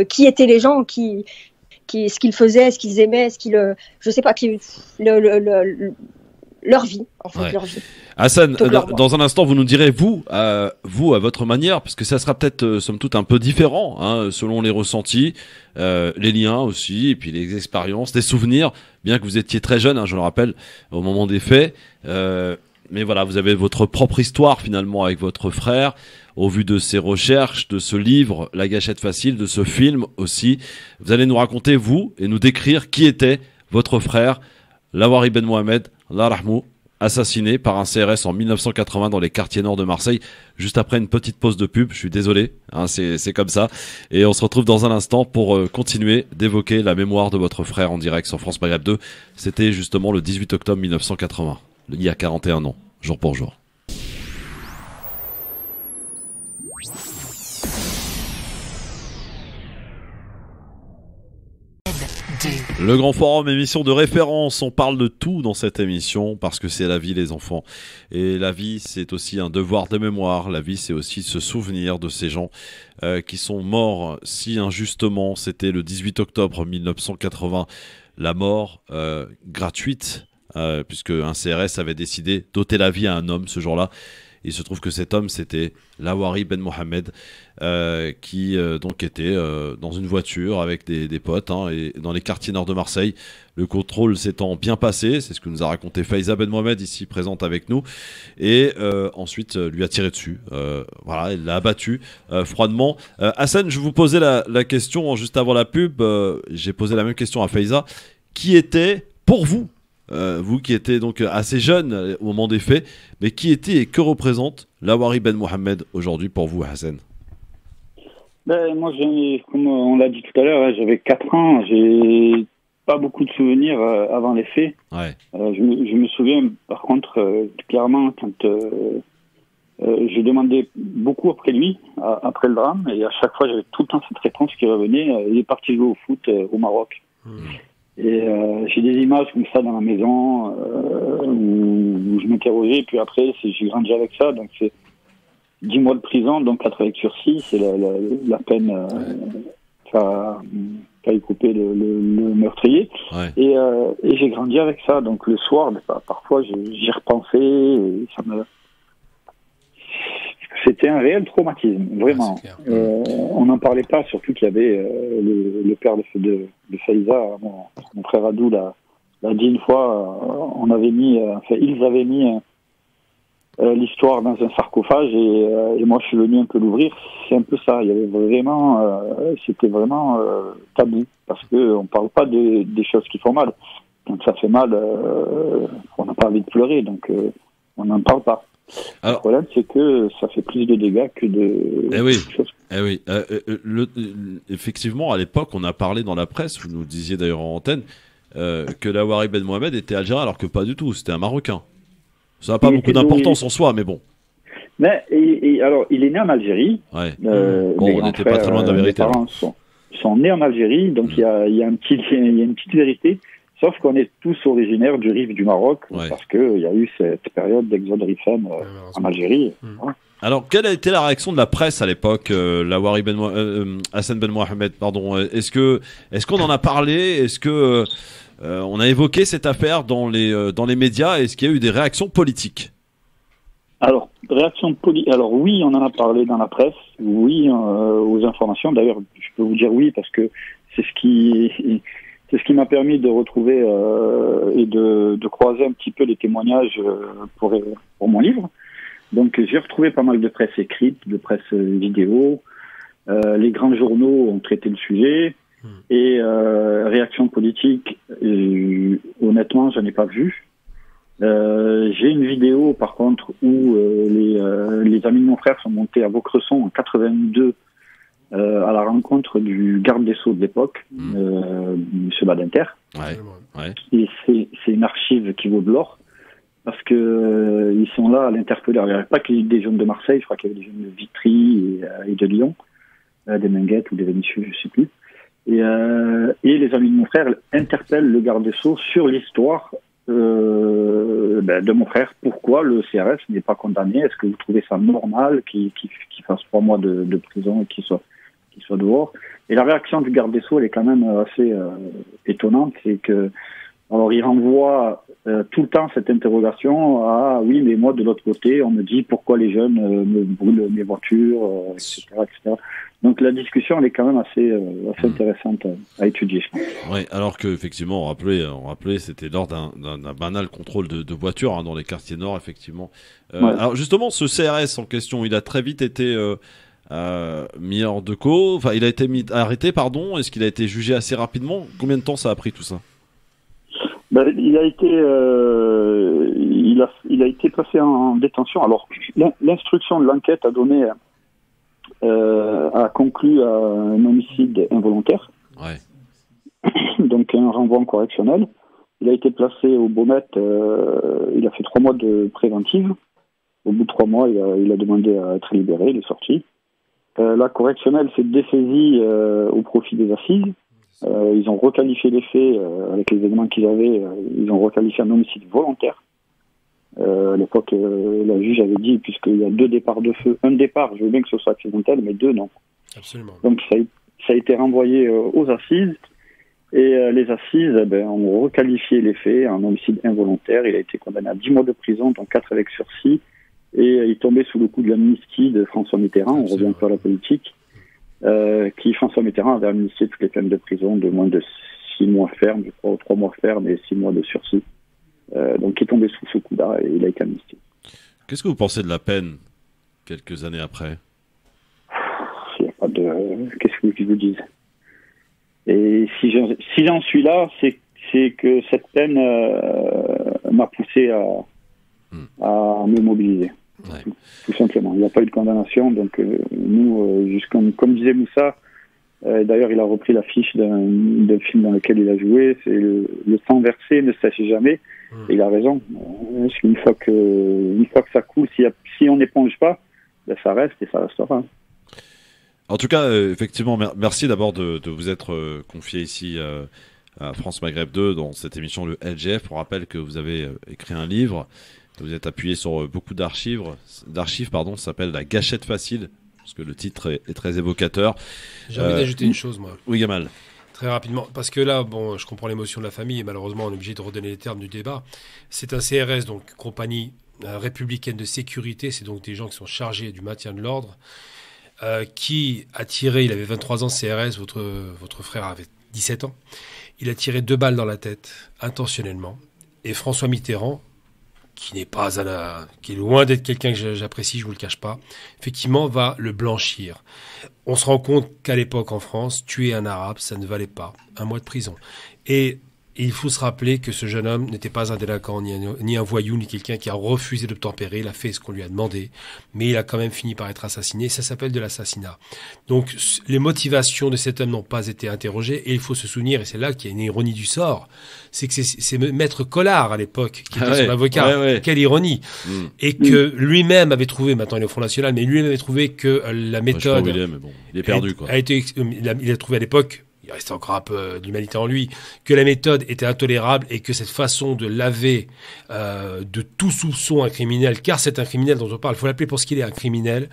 qui étaient les gens, ce qu'ils faisaient, ce qu'ils aimaient, je sais pas, leur vie, en fait, leur vie. Hassan, dans un instant, vous nous direz, vous, à votre manière, parce que ça sera peut-être, somme toute, un peu différent, hein, selon les ressentis, les liens aussi, et puis les expériences, des souvenirs, bien que vous étiez très jeune, hein, je le rappelle, au moment des faits, mais voilà, vous avez votre propre histoire, finalement, avec votre frère, au vu de ces recherches, de ce livre, La Gâchette Facile, de ce film aussi. Vous allez nous raconter, vous, et nous décrire qui était votre frère, Lawari Ben Mohamed, Allah rahmou, assassiné par un CRS en 1980 dans les quartiers nord de Marseille, juste après une petite pause de pub. Je suis désolé, hein, c'est comme ça. Et on se retrouve dans un instant pour continuer d'évoquer la mémoire de votre frère en direct sur France Maghreb 2. C'était justement le 18 octobre 1980, il y a 41 ans, jour pour jour. Le Grand Forum, émission de référence, on parle de tout dans cette émission parce que c'est la vie les enfants, et la vie c'est aussi un devoir de mémoire, la vie c'est aussi se souvenir de ces gens qui sont morts si injustement. C'était le 18 octobre 1980, la mort gratuite, puisque un CRS avait décidé d'ôter la vie à un homme ce jour-là. Il se trouve que cet homme, c'était Lawari Ben Mohamed, qui donc était dans une voiture avec des potes, hein, et dans les quartiers nord de Marseille. Le contrôle s'étant bien passé, c'est ce que nous a raconté Faiza Ben Mohamed, ici présente avec nous, et ensuite lui a tiré dessus. Voilà, il l'a abattu froidement. Hassan, je vous posais la question juste avant la pub, j'ai posé la même question à Faiza. Qui était pour vous vous qui étiez donc assez jeune au moment des faits, mais qui était et que représente Lawari Ben Mohamed aujourd'hui pour vous, Hassan? Moi, comme on l'a dit tout à l'heure, j'avais 4 ans, j'ai pas beaucoup de souvenirs avant les faits. Ouais. Je me souviens, par contre, clairement, quand je demandais beaucoup après lui, après le drame, et à chaque fois, j'avais tout le temps cette réponse qui revenait, il est parti jouer au foot au Maroc. Et j'ai des images comme ça dans la maison où je m'interrogeais, et puis après, j'ai grandi avec ça, donc c'est 10 mois de prison, donc 4 avec sursis, c'est la peine qu'a écopé le meurtrier. Ouais. Et j'ai grandi avec ça, donc le soir, parfois j'y repensais, et c'était un réel traumatisme, vraiment. On n'en parlait pas, surtout qu'il y avait le père de Faïza, mon frère Adou, l'a dit une fois, ils avaient mis l'histoire dans un sarcophage et moi je suis venu un peu l'ouvrir. C'est un peu ça, il y avait vraiment c'était vraiment tabou, parce que on parle pas des choses qui font mal. Quand ça fait mal, on n'a pas envie de pleurer, donc on n'en parle pas. Alors, le problème, c'est que ça fait plus de dégâts que de choses. Effectivement, à l'époque, on a parlé dans la presse, vous nous disiez d'ailleurs en antenne, que Lawari Ben Mohamed était algérien, alors que pas du tout, c'était un Marocain. Ça n'a pas beaucoup d'importance en soi, mais bon. Mais alors, il est né en Algérie. Ouais. On n'était pas très loin de la vérité. Mes parents sont nés en Algérie, donc il y a une petite vérité. Sauf qu'on est tous originaires du Rif du Maroc, parce qu'il y a eu cette période d'exode rifien en Algérie. Ouais. Alors, quelle a été la réaction de la presse à l'époque, Lawari Hassan Ben Mohamed, pardon. Est-ce qu'on en a parlé? Est-ce que on a évoqué cette affaire dans les médias? Est-ce qu'il y a eu des réactions politiques? Alors, alors oui, on en a parlé dans la presse, oui, aux informations. D'ailleurs, je peux vous dire oui, parce que c'est ce qui m'a permis de retrouver et de croiser un petit peu les témoignages pour mon livre. Donc j'ai retrouvé pas mal de presse écrite, de presse vidéo. Les grands journaux ont traité le sujet. Et réaction politique, honnêtement, j'en ai pas vu. J'ai une vidéo, par contre, où les amis de mon frère sont montés à Vaucresson en 82 à la rencontre du garde des Sceaux de l'époque, M. Badinter. Ouais. Et c'est une archive qui vaut de l'or, parce que ils sont là à l'interpeller. Il n'y avait pas que des jeunes de Marseille, je crois qu'il y avait des jeunes de Vitry et de Lyon, des Minguettes ou des Vénitieux, je sais plus. Et les amis de mon frère interpellent le garde des Sceaux sur l'histoire de mon frère. Pourquoi le CRS n'est pas condamné? Est-ce que vous trouvez ça normal qu'il fasse 3 mois de prison et qu'il soit dehors? Et la réaction du garde des Sceaux, elle est quand même assez étonnante. C'est que, alors, il renvoie tout le temps cette interrogation à oui, mais moi de l'autre côté, on me dit pourquoi les jeunes me brûlent mes voitures, etc., etc. Donc la discussion, elle est quand même assez intéressante à étudier, je pense. Oui, alors qu'effectivement, on rappelait, c'était lors d'un banal contrôle de voitures dans les quartiers nord, effectivement. Alors justement, ce CRS en question, il a très vite été mis hors de cause, enfin, il a été arrêté, pardon. Est-ce qu'il a été jugé assez rapidement? Combien de temps ça a pris tout ça? Il a été placé en détention. Alors, l'instruction de l'enquête a conclu à un homicide involontaire. Ouais. Donc un renvoi correctionnel. Il a été placé au Beaumet. Il a fait 3 mois de préventive. Au bout de 3 mois, il a demandé à être libéré. Il est sorti. La correctionnelle s'est dessaisie au profit des assises. Ils ont requalifié les faits avec les éléments qu'ils avaient. Ils ont requalifié un homicide volontaire. À l'époque, la juge avait dit, puisqu'il y a 2 départs de feu, un départ, je veux bien que ce soit accidentel, mais 2 non. Absolument. Donc ça a été renvoyé aux assises, et les assises ont requalifié les faits en homicide involontaire. Il a été condamné à 10 mois de prison, dont 4 avec sursis, et il tombait sous le coup de l'amnistie de François Mitterrand. On revient un peu à la politique. François Mitterrand avait amnistié toutes les peines de prison de moins de 6 mois ferme, je crois, 3 mois ferme et 6 mois de sursis. Donc il est tombé sous ce coup-là et il a été amnistié. Qu'est-ce que vous pensez de la peine quelques années après? Il n'y a pas de... Qu'est-ce que je vous dise? Et si j'en suis là, c'est c'est que cette peine m'a poussé à me mobiliser. Ouais. Tout simplement. Il n'y a pas eu de condamnation, donc nous, juste comme disait Moussa, d'ailleurs il a repris l'affiche d'un film dans lequel il a joué, c'est le sang versé ne sèche jamais, et il a raison. Une fois que ça coule, si on n'éponge pas, ben ça reste et ça restera. En tout cas, effectivement, merci d'abord de vous être confié ici à France Maghreb 2 dans cette émission, le LGF. Pour rappel que vous avez écrit un livre, vous êtes appuyé sur beaucoup d'archives, ça s'appelle La Gâchette Facile, parce que le titre est très évocateur. J'ai envie d'ajouter une chose, moi. Oui, Gamal. Très rapidement, parce que là, je comprends l'émotion de la famille, et malheureusement, on est obligé de redonner les termes du débat. C'est un CRS, donc compagnie républicaine de sécurité, c'est donc des gens qui sont chargés du maintien de l'ordre, qui a tiré, il avait 23 ans, CRS, votre frère avait 17 ans, il a tiré 2 balles dans la tête, intentionnellement, et François Mitterrand, qui est loin d'être quelqu'un que j'apprécie, je vous le cache pas, effectivement, va le blanchir. On se rend compte qu'à l'époque, en France, tuer un arabe, ça ne valait pas 1 mois de prison. Et il faut se rappeler que ce jeune homme n'était pas un délinquant, ni un voyou, ni quelqu'un qui a refusé d'obtempérer. Il a fait ce qu'on lui a demandé, mais il a quand même fini par être assassiné. Ça s'appelle de l'assassinat. Donc, les motivations de cet homme n'ont pas été interrogées. Et il faut se souvenir, et c'est là qu'il y a une ironie du sort, c'est que c'est Maître Collard, à l'époque, qui était son avocat. Ouais. Quelle ironie. Et que lui-même avait trouvé, maintenant il est au Front National, mais lui-même avait trouvé que la méthode... Je sais pas où il est, mais bon, il est perdu, quoi. Il a trouvé à l'époque... Il restait encore un peu d'humanité en lui, que la méthode était intolérable et que cette façon de laver de tout soupçon un criminel, car c'est un criminel dont on parle, il faut l'appeler pour ce qu'il est, un criminel,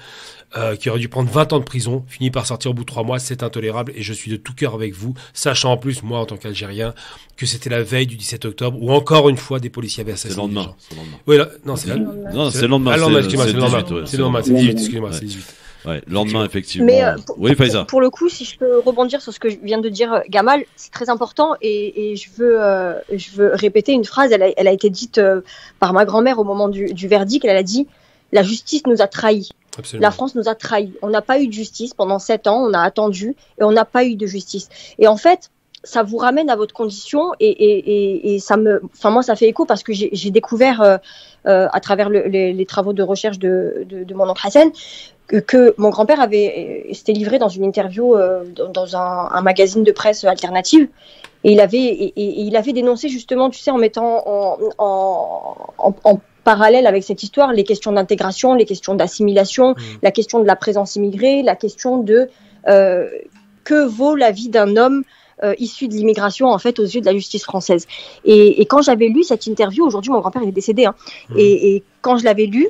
qui aurait dû prendre 20 ans de prison, finit par sortir au bout de 3 mois, c'est intolérable et je suis de tout cœur avec vous, sachant en plus, moi en tant qu'Algérien, que c'était la veille du 17 octobre où encore une fois des policiers avaient assassiné des gens. C'est le lendemain. Oui, c'est le lendemain. C'est le lendemain, c'est 18, excusez-moi, c'est 18. Ouais, lendemain, effectivement. Mais oui, Faiza. Pour le coup, si je peux rebondir sur ce que vient de dire Gamal, c'est très important et je veux répéter une phrase. Elle a été dite par ma grand-mère au moment du verdict. Elle a dit « La justice nous a trahis. Absolument. La France nous a trahis. On n'a pas eu de justice pendant 7 ans. On a attendu et on n'a pas eu de justice. » Et en fait, ça vous ramène à votre condition et moi, ça fait écho parce que j'ai découvert à travers les travaux de recherche de mon oncle Hassan que mon grand-père s'était livré dans une interview dans un magazine de presse alternative et il avait dénoncé justement, tu sais, en mettant en parallèle avec cette histoire les questions d'intégration, les questions d'assimilation, la question de la présence immigrée, la question de que vaut la vie d'un homme issu de l'immigration en fait aux yeux de la justice française. Et quand j'avais lu cette interview, aujourd'hui mon grand-père il est décédé, et quand je l'avais lu,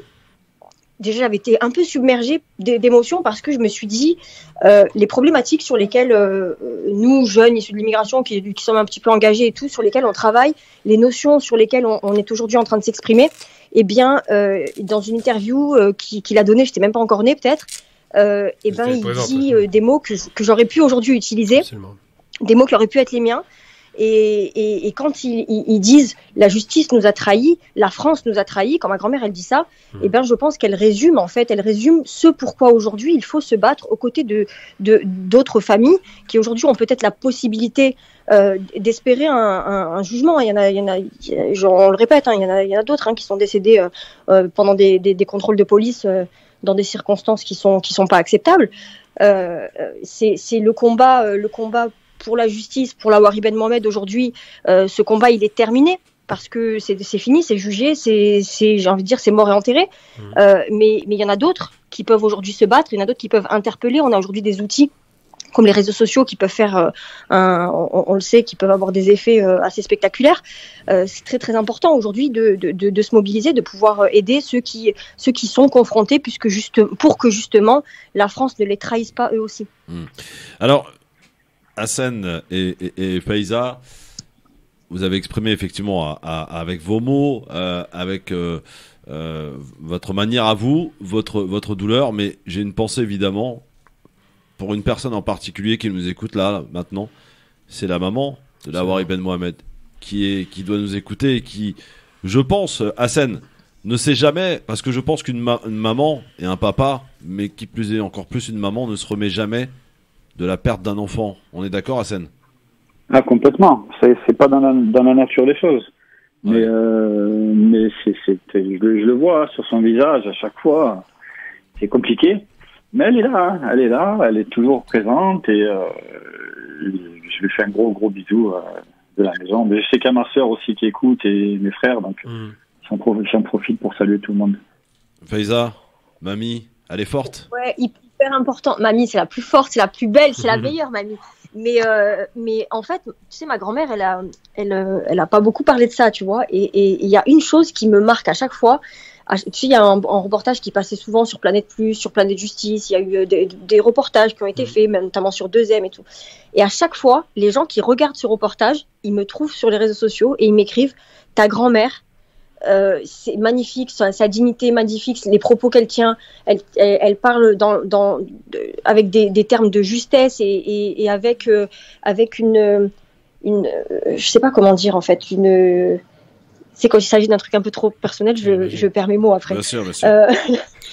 déjà j'avais été un peu submergée d'émotions parce que je me suis dit les problématiques sur lesquelles nous jeunes issus de l'immigration qui sommes un petit peu engagés et tout, sur lesquelles on travaille, les notions sur lesquelles on est aujourd'hui en train de s'exprimer, eh bien dans une interview qu'il a donnée, j'étais même pas encore née peut-être, il dit des mots que j'aurais pu aujourd'hui utiliser. Absolument. Des mots qui auraient pu être les miens. Et quand ils disent la justice nous a trahis, la France nous a trahis, quand ma grand-mère elle dit ça, eh ben je pense qu'elle résume ce pourquoi aujourd'hui il faut se battre aux côtés d'autres familles qui aujourd'hui ont peut-être la possibilité d'espérer un jugement. Il y en a, on le répète, il y en a d'autres qui sont décédés pendant des contrôles de police dans des circonstances qui sont pas acceptables. C'est le combat pour la justice, pour la Wahri Ben Mohamed aujourd'hui, ce combat il est terminé parce que c'est fini, c'est jugé, j'ai envie de dire c'est mort et enterré. Mais il y en a d'autres qui peuvent aujourd'hui se battre, il y en a d'autres qui peuvent interpeller. On a aujourd'hui des outils comme les réseaux sociaux qui peuvent faire, on le sait, qui peuvent avoir des effets assez spectaculaires. C'est très très important aujourd'hui de se mobiliser, de pouvoir aider ceux qui sont confrontés, pour que justement la France ne les trahisse pas eux aussi. Alors, Hassan et Faiza, vous avez exprimé effectivement avec vos mots, avec votre manière à vous, votre douleur, mais j'ai une pensée évidemment pour une personne en particulier qui nous écoute là maintenant, c'est la maman de la Wahri Ben Mohamed qui doit nous écouter et qui, je pense, Hassan, ne sait jamais, parce que je pense qu'une maman et un papa, mais qui plus est encore plus une maman, ne se remet jamais de la perte d'un enfant. On est d'accord, Hassan ? Ah, complètement. C'est pas dans la nature des choses. Mais je le vois sur son visage à chaque fois. C'est compliqué. Mais elle est là, elle est toujours présente et je lui fais un gros bisou de la maison. Mais je sais qu'il y a ma sœur aussi qui écoute et mes frères, donc j'en profite pour saluer tout le monde. Faiza, mamie, elle est forte. Ouais, hyper important. Mamie, c'est la plus forte, c'est la plus belle, c'est la meilleure mamie. Mais en fait, tu sais, ma grand-mère, elle a pas beaucoup parlé de ça, tu vois. Et il y a une chose qui me marque à chaque fois. Tu sais, il y a un reportage qui passait souvent sur Planète Plus, sur Planète Justice. Il y a eu des reportages qui ont été faits, notamment sur 2M et tout. Et à chaque fois, les gens qui regardent ce reportage, ils me trouvent sur les réseaux sociaux et ils m'écrivent « Ta grand-mère, c'est magnifique, sa dignité magnifique, les propos qu'elle tient, elle parle avec des termes de justesse et avec une je sais pas comment dire en fait, c'est quand il s'agit d'un truc un peu trop personnel, je perds mes mots après. Bien sûr.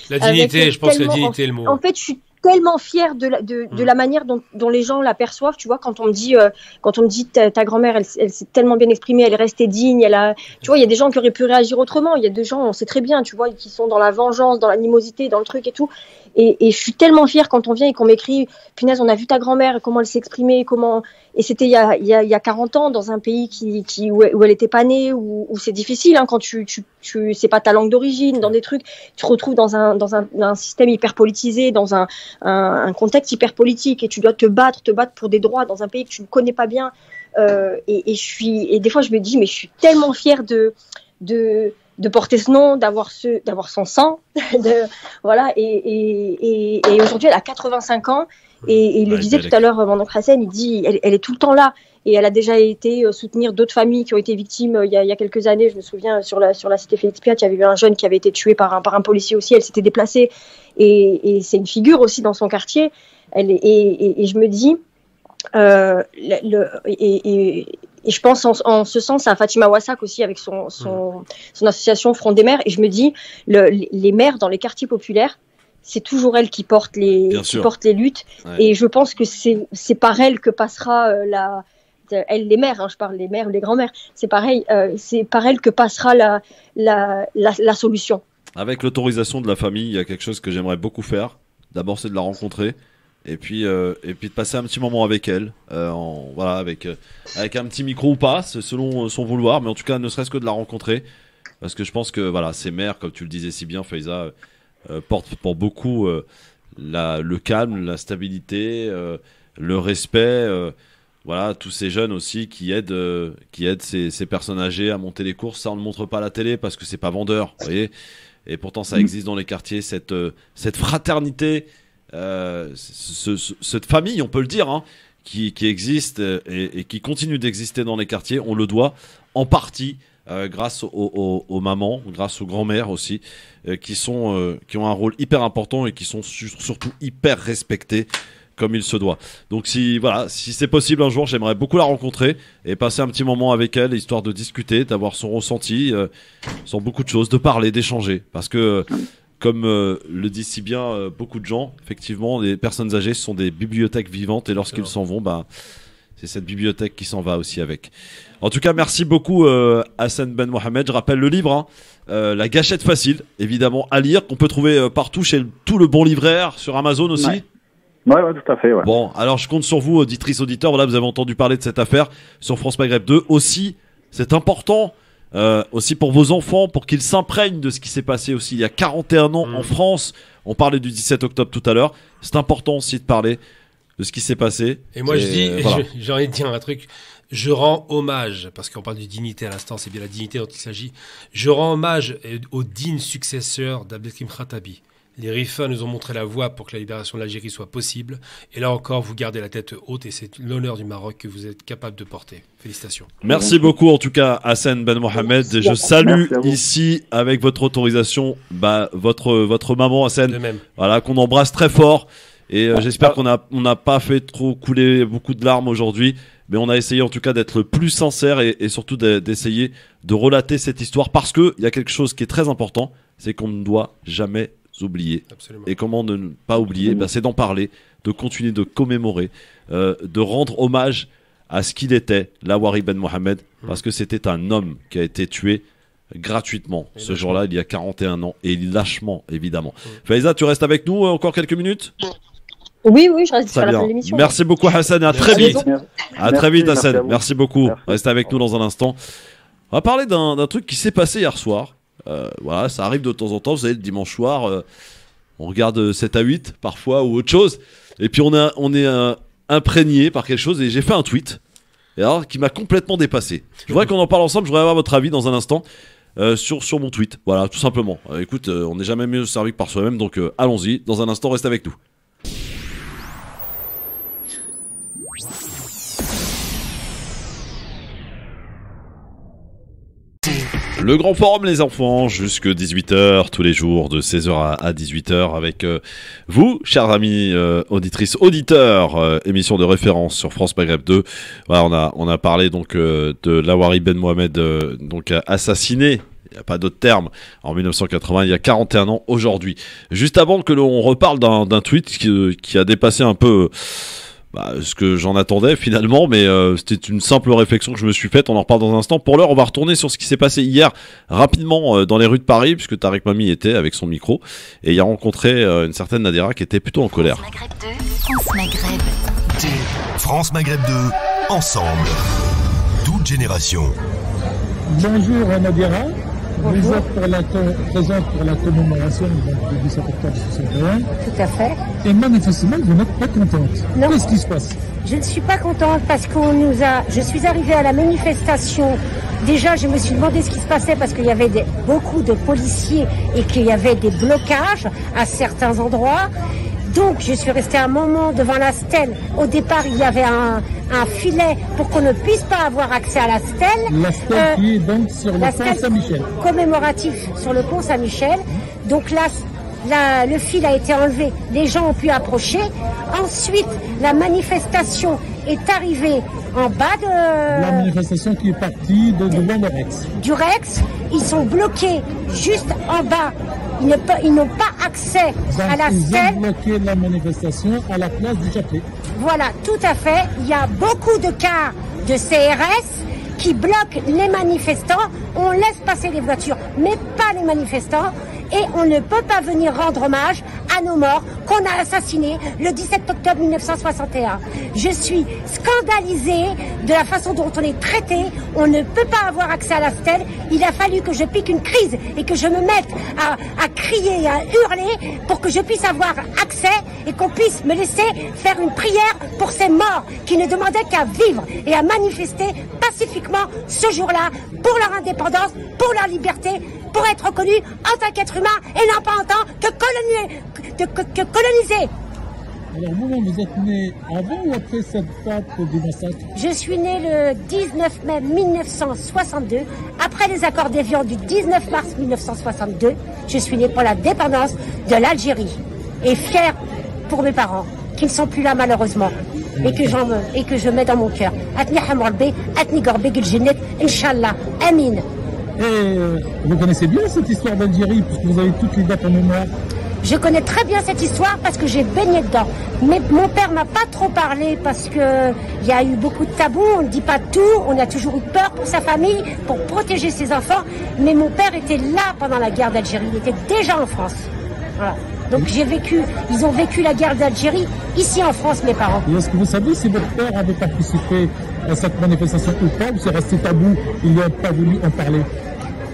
La dignité, je pense que la dignité est le mot. En fait, je suis tellement fière de la manière dont les gens la perçoivent, tu vois, quand on me dit ta grand-mère, elle s'est tellement bien exprimée, elle est restée digne, tu vois, il y a des gens qui auraient pu réagir autrement, il y a des gens, on sait très bien, tu vois, qui sont dans la vengeance, dans l'animosité, dans le truc et tout, et je suis tellement fière quand on vient et qu'on m'écrit, punaise, on a vu ta grand-mère, comment elle s'est exprimée, et c'était il y a 40 ans, dans un pays où elle était pas née, où c'est difficile, hein, quand c'est pas ta langue d'origine, dans des trucs, tu te retrouves dans un système hyper politisé, dans un contexte hyper politique, et tu dois te battre pour des droits dans un pays que tu ne connais pas bien, et des fois je me dis, mais je suis tellement fière de porter ce nom, d'avoir son sang, voilà, et aujourd'hui elle a 85 ans, et il le disait tout à l'heure, mon oncle Hassan, il dit, elle est tout le temps là, et elle a déjà été soutenir d'autres familles qui ont été victimes il y a quelques années. Je me souviens, sur la cité Félix Piat, il y avait eu un jeune qui avait été tué par un policier aussi, elle s'était déplacée, et c'est une figure aussi dans son quartier, et je me dis, et je pense en ce sens à Fatima Wassak aussi avec son association Front des mères, et je me dis les mères dans les quartiers populaires, c'est toujours elles qui portent les luttes, ouais. Et je pense que c'est par elles que passera elles les mères, hein, je parle des mères, les grands-mères, c'est pareil, c'est par elles que passera la solution. Avec l'autorisation de la famille, il y a quelque chose que j'aimerais beaucoup faire. D'abord, c'est de la rencontrer. Et puis de passer un petit moment avec elle, avec un petit micro ou pas, selon son vouloir, mais en tout cas ne serait-ce que de la rencontrer, parce que je pense que ces mères, comme tu le disais si bien, Faiza, portent pour beaucoup le calme, la stabilité, le respect, tous ces jeunes aussi qui aident ces personnes âgées à monter les courses. Ça on ne montre pas à la télé parce que c'est pas vendeur, vous voyez, et pourtant ça existe dans les quartiers, cette fraternité. Cette famille, on peut le dire, hein, qui existe et qui continue d'exister dans les quartiers, on le doit en partie grâce aux mamans, grâce aux grands-mères aussi, qui ont un rôle hyper important et qui sont surtout hyper respectées comme il se doit. Donc si c'est possible un jour, j'aimerais beaucoup la rencontrer et passer un petit moment avec elle, histoire de discuter, d'avoir son ressenti sur beaucoup de choses, de parler, d'échanger, parce que comme le disent si bien beaucoup de gens, effectivement, les personnes âgées sont des bibliothèques vivantes et lorsqu'ils s'en vont, c'est cette bibliothèque qui s'en va aussi avec. En tout cas, merci beaucoup Hassan Ben Mohamed. Je rappelle le livre, La Gâchette Facile, évidemment à lire, qu'on peut trouver partout chez tout le bon livraire, sur Amazon aussi. Ouais, tout à fait. Ouais. Bon, alors je compte sur vous, auditrices, auditeurs. Voilà, vous avez entendu parler de cette affaire sur France Maghreb 2. Aussi, c'est important. Aussi pour vos enfants, pour qu'ils s'imprègnent de ce qui s'est passé aussi il y a 41 ans en France. On parlait du 17 octobre tout à l'heure. C'est important aussi de parler de ce qui s'est passé. Et moi j'ai envie de dire un truc. Je rends hommage, parce qu'on parle de dignité à l'instant, c'est bien la dignité dont il s'agit. Je rends hommage aux dignes successeurs d'Abdelkrim Khattabi. Les Rifains nous ont montré la voie pour que la libération de l'Algérie soit possible. Et là encore, vous gardez la tête haute et c'est l'honneur du Maroc que vous êtes capable de porter. Félicitations. Merci beaucoup en tout cas Hassan Ben Mohamed. Et je salue ici, avec votre autorisation, votre maman Hassan. De même. Voilà, qu'on embrasse très fort. Et j'espère qu'on n'a pas fait trop couler beaucoup de larmes aujourd'hui. Mais on a essayé en tout cas d'être le plus sincère et surtout d'essayer de relater cette histoire. Parce qu'il y a quelque chose qui est très important, c'est qu'on ne doit jamais oublier. Absolument. Et comment ne pas oublier, c'est d'en parler, de continuer de commémorer, de rendre hommage à ce qu'il était, Lawari Ben Mohamed, parce que c'était un homme qui a été tué gratuitement ce jour-là, il y a 41 ans, et lâchement, évidemment. Faiza, tu restes avec nous encore quelques minutes ? Oui, je reste sur la fin de l'émission. Merci beaucoup Hassan, et à très vite. À très vite Hassan, merci beaucoup. Reste avec nous dans un instant. On va parler d'un truc qui s'est passé hier soir. Voilà, ça arrive de temps en temps, vous savez, le dimanche soir, on regarde 7 à 8 parfois ou autre chose, et puis on est imprégné par quelque chose, et j'ai fait un tweet et alors, qui m'a complètement dépassé. Je voudrais qu'on en parle ensemble, je voudrais avoir votre avis dans un instant. Sur mon tweet, voilà, tout simplement. Écoute, on n'est jamais mieux servi que par soi-même, donc allons-y, dans un instant, reste avec nous. Le grand forum les enfants, jusque 18h tous les jours de 16h à 18h avec vous, chers amis auditrices, auditeurs, émission de référence sur France Maghreb 2. Voilà, on a parlé donc de Lawari Ben Mohamed donc assassiné. Il n'y a pas d'autre terme. En 1980, il y a 41 ans aujourd'hui. Juste avant que l'on reparle d'un tweet qui a dépassé un peu ce que j'en attendais finalement, mais c'était une simple réflexion que je me suis faite. On en reparle dans un instant. Pour l'heure, on va retourner sur ce qui s'est passé hier rapidement dans les rues de Paris, puisque Tariq Mami était avec son micro et il a rencontré une certaine Nadira qui était plutôt en colère. France Maghreb 2. France Maghreb 2, ensemble. Toute génération. Bonjour Nadira. Vous êtes présente pour la commémoration du 17 octobre 61. Tout à fait. Et manifestement, vous n'êtes pas contente. Non. Qu'est-ce qui se passe? Je ne suis pas contente parce je suis arrivée à la manifestation. Déjà, je me suis demandé ce qui se passait parce qu'il y avait beaucoup de policiers et qu'il y avait des blocages à certains endroits. Donc, je suis restée un moment devant la stèle. Au départ, il y avait un filet pour qu'on ne puisse pas avoir accès à la stèle. La stèle qui est donc sur le pont Saint-Michel. Commémoratif sur le pont Saint-Michel. Donc là, le fil a été enlevé. Les gens ont pu approcher. Ensuite, la manifestation est arrivée en bas de... La manifestation qui est partie devant le Rex. Du Rex. Ils sont bloqués juste en bas. Ils n'ont pas accès à la stèle. Ils ont bloqué la manifestation à la place du Chapelet. Voilà, tout à fait. Il y a beaucoup de cars de CRS qui bloquent les manifestants. On laisse passer les voitures, mais pas les manifestants. Et on ne peut pas venir rendre hommage à nos morts qu'on a assassinés le 17 octobre 1961. Je suis scandalisée de la façon dont on est traité. On ne peut pas avoir accès à la stèle. Il a fallu que je pique une crise et que je me mette à crier et à hurler pour que je puisse avoir accès et qu'on puisse me laisser faire une prière pour ces morts qui ne demandaient qu'à vivre et à manifester pacifiquement ce jour-là pour leur indépendance, pour leur liberté, pour être reconnus en tant qu'être humain et non pas en tant que colonisé. Alors vous êtes né avant ou après cette date du massacre? Je suis né le 19 mai 1962, après les accords d'Évian du 19 mars 1962. Je suis né pour la dépendance de l'Algérie et fier pour mes parents qui ne sont plus là malheureusement et que je mets dans mon cœur. Atni Hamorbe, Atni Gorbe Giljenet, Inch'Allah, Amin. Et vous connaissez bien cette histoire d'Algérie, puisque vous avez toutes les dates en mémoire? Je connais très bien cette histoire parce que j'ai baigné dedans. Mais mon père m'a pas trop parlé parce que il y a eu beaucoup de tabous, on ne dit pas tout, on a toujours eu peur pour sa famille, pour protéger ses enfants. Mais mon père était là pendant la guerre d'Algérie, il était déjà en France. Voilà. Donc ils ont vécu la guerre d'Algérie ici en France, mes parents. Et est-ce que vous savez si votre père avait participé à cette manifestation ou pas, ou c'est resté tabou, il n'a pas voulu en parler?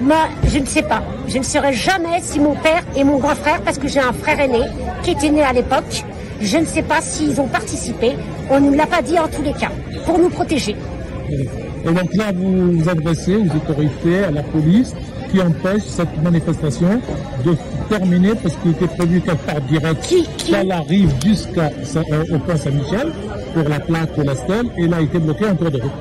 Moi, je ne sais pas. Je ne saurais jamais si mon père et mon grand frère, parce que j'ai un frère aîné qui était né à l'époque, je ne sais pas s'ils ont participé. On ne nous l'a pas dit en tous les cas, pour nous protéger. Et donc là, vous vous adressez aux autorités, à la police, qui empêche cette manifestation de terminer parce qu'il était prévu qu'elle parte direct, qu'elle arrive jusqu'au pont Saint-Michel pour la plaque de la stèle, et elle a été bloquée en cours de route.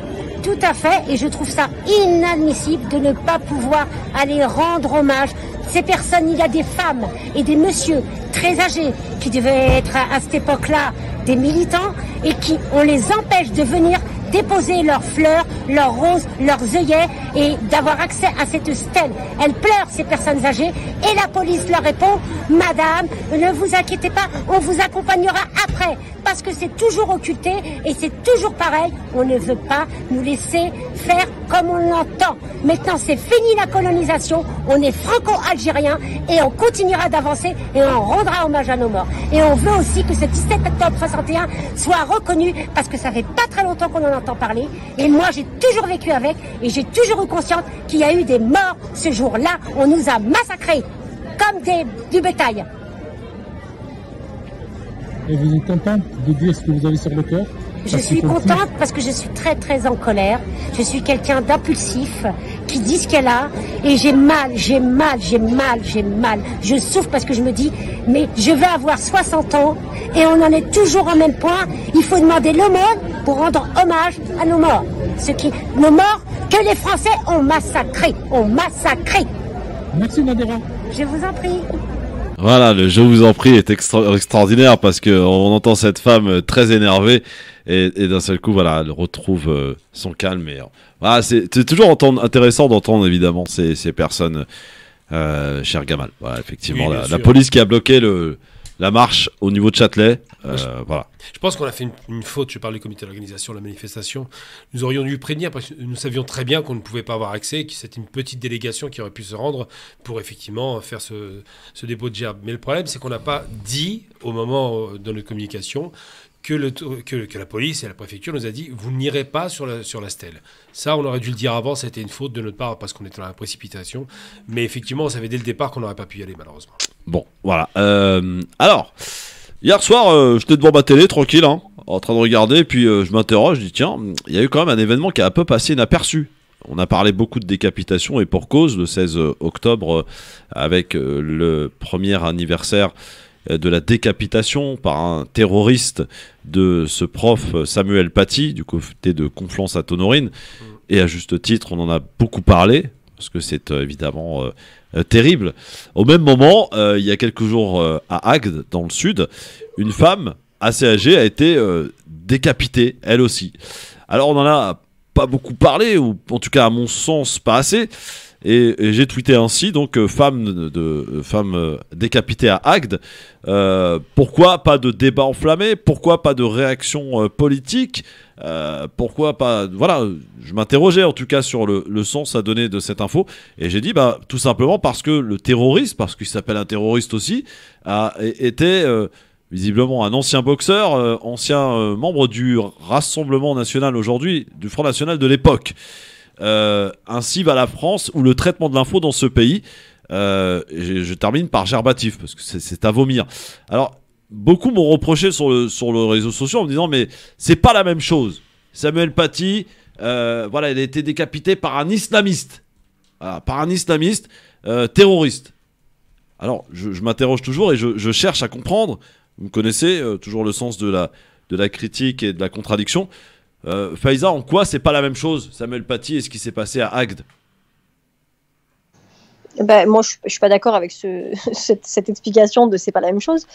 Tout à fait, et je trouve ça inadmissible de ne pas pouvoir aller rendre hommage. Ces personnes, il y a des femmes et des messieurs très âgés qui devaient être à cette époque-là des militants et on les empêche de venir déposer leurs fleurs, leurs roses, leurs œillets et d'avoir accès à cette stèle. Elles pleurent, ces personnes âgées, et la police leur répond, madame, ne vous inquiétez pas, on vous accompagnera après, parce que c'est toujours occulté et c'est toujours pareil, on ne veut pas nous laisser faire comme on l'entend. Maintenant, c'est fini la colonisation, on est franco-algérien et on continuera d'avancer et on rendra hommage à nos morts. Et on veut aussi que ce 17 octobre 61 soit reconnu, parce que ça fait pas très longtemps qu'on en entend parler, et moi j'ai toujours vécu avec, et j'ai toujours eu conscience qu'il y a eu des morts ce jour-là, on nous a massacrés comme du bétail. Et vous êtes contente de dire ce que vous avez sur le cœur? Je suis contente parce que je suis très très en colère. Je suis quelqu'un d'impulsif qui dit ce qu'elle a, et j'ai mal. Je souffre parce que je me dis, mais je vais avoir 60 ans et on en est toujours au même point. Il faut demander l'aumône pour rendre hommage à nos morts. Nos morts que les Français ont massacrés. Merci Nadera. Je vous en prie. Voilà, le je vous en prie est extraordinaire parce que on entend cette femme très énervée et d'un seul coup, voilà, elle retrouve son calme. Et voilà, c'est toujours intéressant d'entendre évidemment ces personnes, cher Gamal. Voilà, effectivement, Oui, la police qui a bloqué la marche au niveau de Châtelet. Voilà. Je pense qu'on a fait une faute. Je parle du comité d'organisation de la manifestation. Nous aurions dû prévenir parce que nous savions très bien qu'on ne pouvait pas avoir accès, que c'était une petite délégation qui aurait pu se rendre pour effectivement faire ce dépôt de gerbe. Mais le problème, c'est qu'on n'a pas dit au moment de notre communication que la police et la préfecture nous a dit vous n'irez pas sur la stèle. Ça, on aurait dû le dire avant, c'était une faute de notre part parce qu'on était dans la précipitation. Mais effectivement, on savait dès le départ qu'on n'aurait pas pu y aller malheureusement. Bon, voilà. Alors, hier soir, j'étais devant ma télé, tranquille, hein, en train de regarder, puis je m'interroge, je dis tiens, il y a eu quand même un événement qui a un peu passé inaperçu. On a parlé beaucoup de décapitation et pour cause, le 16 octobre, avec le premier anniversaire de la décapitation par un terroriste de ce prof Samuel Paty, du côté de Conflans-Sainte-Honorine. Et à juste titre, on en a beaucoup parlé, parce que c'est évidemment terrible. Au même moment, il y a quelques jours à Agde, dans le sud, une femme assez âgée a été décapitée, elle aussi. Alors on n'en a pas beaucoup parlé, ou en tout cas à mon sens pas assez. Et j'ai tweeté ainsi, donc femme décapitée à Agde. Pourquoi pas de débat enflammé? Pourquoi pas de réaction politique? Pourquoi pas... Voilà, je m'interrogeais en tout cas sur le sens à donner de cette info. Et j'ai dit, tout simplement parce que le terroriste, parce qu'il s'appelle un terroriste aussi, était visiblement un ancien boxeur, ancien membre du Rassemblement National aujourd'hui, du Front National de l'époque. Ainsi va la France, ou le traitement de l'info dans ce pays. Je termine par gerbatif parce que c'est à vomir. Alors beaucoup m'ont reproché sur le réseau social en me disant mais c'est pas la même chose. Samuel Paty, voilà, il a été décapité par un islamiste, terroriste. Alors je m'interroge toujours et je cherche à comprendre. Vous connaissez toujours le sens de la critique et de la contradiction. Faiza, en quoi c'est pas la même chose, Samuel Paty, et ce qui s'est passé à Agde? Moi, je suis pas d'accord avec cette explication de c'est pas la même chose.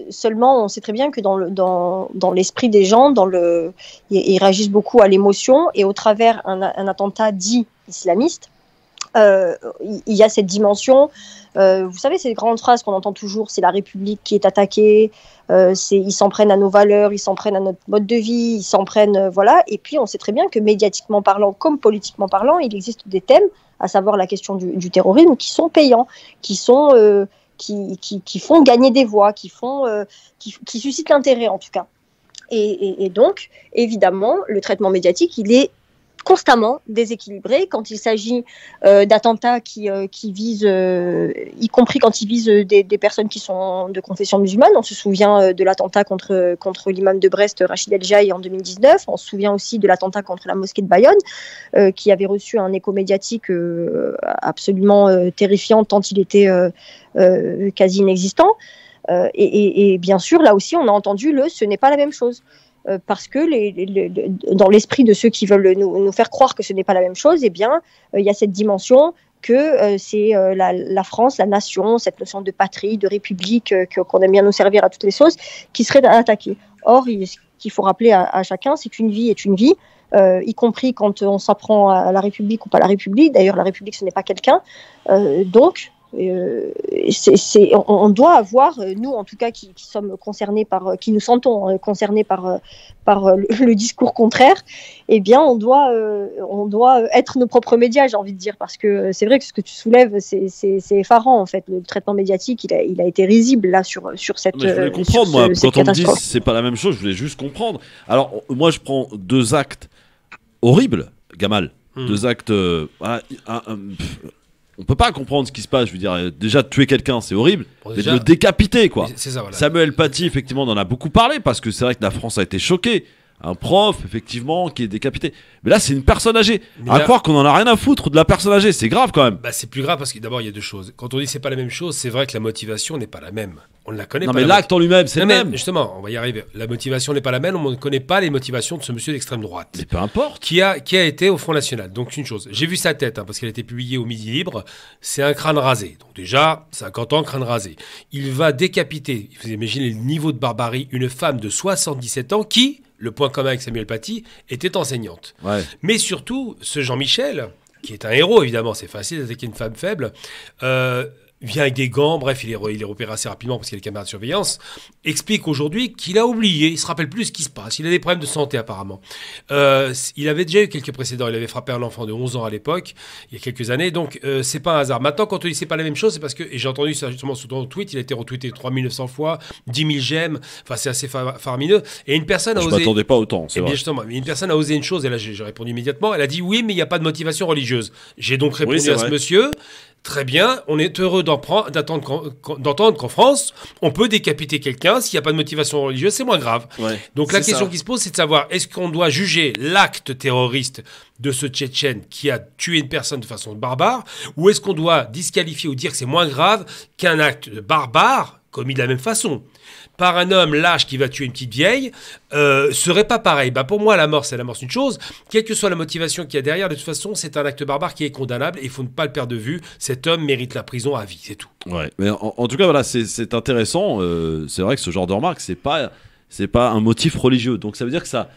Seulement, on sait très bien que dans l'esprit des gens, ils réagissent beaucoup à l'émotion, et au travers un attentat dit islamiste, il y a cette dimension. Vous savez, ces grandes phrases qu'on entend toujours, c'est la République qui est attaquée, ils s'en prennent à nos valeurs, ils s'en prennent à notre mode de vie, ils s'en prennent, voilà. Et puis on sait très bien que médiatiquement parlant, comme politiquement parlant, il existe des thèmes, à savoir la question du terrorisme, qui sont payants, qui font gagner des voix, qui suscitent l'intérêt en tout cas. Et donc, évidemment, le traitement médiatique, il est constamment déséquilibré quand il s'agit d'attentats qui visent, y compris quand ils visent des personnes qui sont de confession musulmane. On se souvient de l'attentat contre l'imam de Brest, Rachid El Jaï, en 2019. On se souvient aussi de l'attentat contre la mosquée de Bayonne, qui avait reçu un écho médiatique absolument terrifiant, tant il était quasi inexistant. Et bien sûr, là aussi, on a entendu ce n'est pas la même chose. Parce que dans l'esprit de ceux qui veulent nous faire croire que ce n'est pas la même chose, eh bien, il y a cette dimension que c'est la France, la nation, cette notion de patrie, de république, qu'on aime bien nous servir à toutes les sauces, qui serait attaquée. Or, qu'il faut rappeler à chacun, c'est qu'une vie est une vie, y compris quand on s'apprend à la République ou pas la République. D'ailleurs, la République, ce n'est pas quelqu'un. Donc, on doit avoir, nous en tout cas qui sommes concernés qui nous sentons concernés par le discours contraire, eh bien on doit être nos propres médias, j'ai envie de dire, parce que c'est vrai que ce que tu soulèves, c'est effarant en fait. Le traitement médiatique, il a été risible là sur cette. Mais je voulais comprendre, moi, quand on me dit c'est pas la même chose, je voulais juste comprendre. Alors moi, je prends deux actes horribles, Gamal, deux actes. On peut pas comprendre ce qui se passe. Je veux dire, déjà tuer quelqu'un, c'est horrible, mais de le décapiter, quoi. C'est ça, voilà. Samuel Paty, effectivement, on en a beaucoup parlé parce que c'est vrai que la France a été choquée. Un prof, effectivement, qui est décapité. Mais là, c'est une personne âgée. Croire qu'on en a rien à foutre de la personne âgée, c'est grave quand même. Bah, c'est plus grave parce que d'abord, il y a deux choses. Quand on dit c'est pas la même chose, c'est vrai que la motivation n'est pas la même. On ne la connaît pas. Non, mais l'acte en lui-même, c'est le même. Justement, on va y arriver. La motivation n'est pas la même. On ne connaît pas les motivations de ce monsieur d'extrême droite. Mais peu importe. Qui a été au Front National. Donc, une chose. J'ai vu sa tête, parce qu'elle a été publiée au Midi Libre. C'est un crâne rasé. Donc, déjà, 50 ans, crâne rasé. Il va décapiter, vous imaginez le niveau de barbarie, une femme de 77 ans qui, le point commun avec Samuel Paty, était enseignante. Ouais. Mais surtout, ce Jean-Michel, qui est un héros, évidemment, c'est facile d'attaquer une femme faible, vient avec des gants, bref, il est repéré assez rapidement parce qu'il y a des caméras de surveillance, explique aujourd'hui qu'il a oublié, il se rappelle plus ce qui se passe, il a des problèmes de santé apparemment. Il avait déjà eu quelques précédents, il avait frappé un enfant de 11 ans à l'époque, il y a quelques années, donc c'est pas un hasard. Maintenant, quand on dit c'est pas la même chose, c'est parce que, et j'ai entendu ça justement sous ton tweet, il a été retweeté 3900 fois, 10 000 j'aime, enfin c'est assez faramineux, et une personne a osé... Je m'attendais pas autant, c'est vrai. Justement, mais une personne a osé une chose, et là j'ai répondu immédiatement, elle a dit oui, mais il n'y a pas de motivation religieuse. J'ai donc répondu à ce monsieur... Très bien, on est heureux d'entendre qu'en France, on peut décapiter quelqu'un s'il n'y a pas de motivation religieuse, c'est moins grave. Ouais, donc la question qui se pose, c'est de savoir, est-ce qu'on doit juger l'acte terroriste de ce Tchétchène qui a tué une personne de façon barbare, ou est-ce qu'on doit disqualifier ou dire que c'est moins grave qu'un acte barbare commis de la même façon par un homme lâche qui va tuer une petite vieille, serait pas pareil. Bah pour moi, la mort, c'est une chose. Quelle que soit la motivation qu'il y a derrière, de toute façon, c'est un acte barbare qui est condamnable et il faut ne pas le perdre de vue. Cet homme mérite la prison à vie, c'est tout. Ouais. Mais en tout cas, voilà, c'est intéressant. C'est vrai que ce genre de remarque, c'est pas un motif religieux. Donc ça veut dire que ça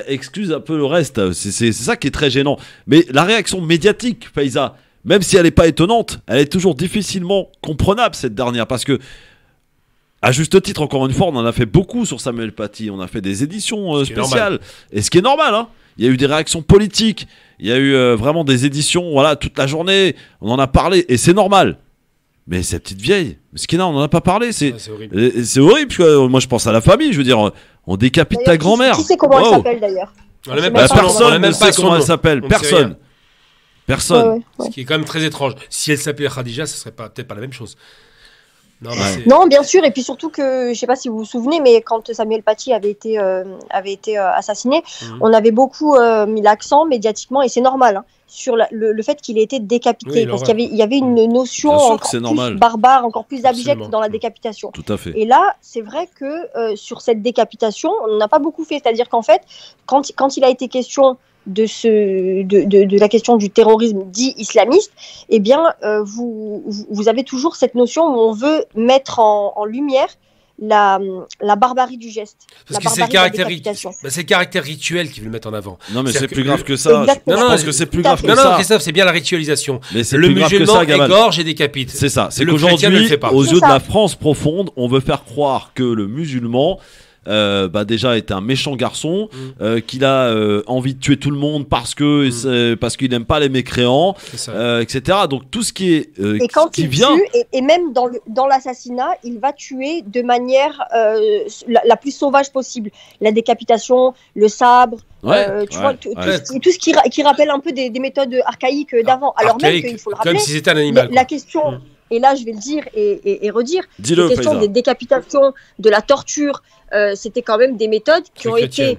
excuse un peu le reste. C'est ça qui est très gênant. Mais la réaction médiatique, Faiza, même si elle n'est pas étonnante, elle est toujours difficilement comprenable, cette dernière, parce que à juste titre, encore une fois, on en a fait beaucoup sur Samuel Paty. On a fait des éditions spéciales. Et ce qui est normal, hein. Il y a eu des réactions politiques. Il y a eu vraiment des éditions, voilà, toute la journée. On en a parlé. Et c'est normal. Mais cette petite vieille, Meskina, on n'en a pas parlé. C'est horrible. C'est horrible. Parce que, moi, je pense à la famille. Je veux dire, on décapite ta grand-mère. Qui sait comment elle s'appelle d'ailleurs? Personne ne sait comment elle s'appelle. Personne. Personne. Ce qui est quand même très étrange. Si elle s'appelait Khadija, ce serait peut-être pas la même chose. Non, bien sûr, et puis surtout que, je ne sais pas si vous vous souvenez, mais quand Samuel Paty avait été assassiné, on avait beaucoup mis l'accent médiatiquement, et c'est normal, hein, sur le fait qu'il ait été décapité, parce qu'il y avait une notion encore plus barbare, encore plus abjecte dans la décapitation. Tout à fait. Et là, c'est vrai que sur cette décapitation, on n'a pas beaucoup fait, c'est-à-dire qu'en fait, quand il a été question de la question du terrorisme dit islamiste, eh bien, vous avez toujours cette notion où on veut mettre en lumière la barbarie du geste. Parce que c'est le caractère rituel qui veut le mettre en avant. Non, mais c'est plus grave que ça. Non, je pense que c'est plus grave que ça. Non, Christophe, c'est bien la ritualisation. Mais c'est le musulman égorge et décapite. C'est ça. C'est qu'aujourd'hui, aux yeux de la France profonde, on veut faire croire que le musulman déjà était un méchant garçon, qu'il a envie de tuer tout le monde parce qu'il n'aime pas les mécréants, etc. Donc tout ce qui est et quand il tue, et même dans l'assassinat, il va tuer de manière la plus sauvage possible. La décapitation, le sabre, tout ce qui rappelle un peu des méthodes archaïques d'avant. Alors même qu'il faut le rappeler, comme si c'était un animal. La question, et là je vais le dire et redire, la question des décapitations, de la torture, c'était quand même des méthodes qui ont été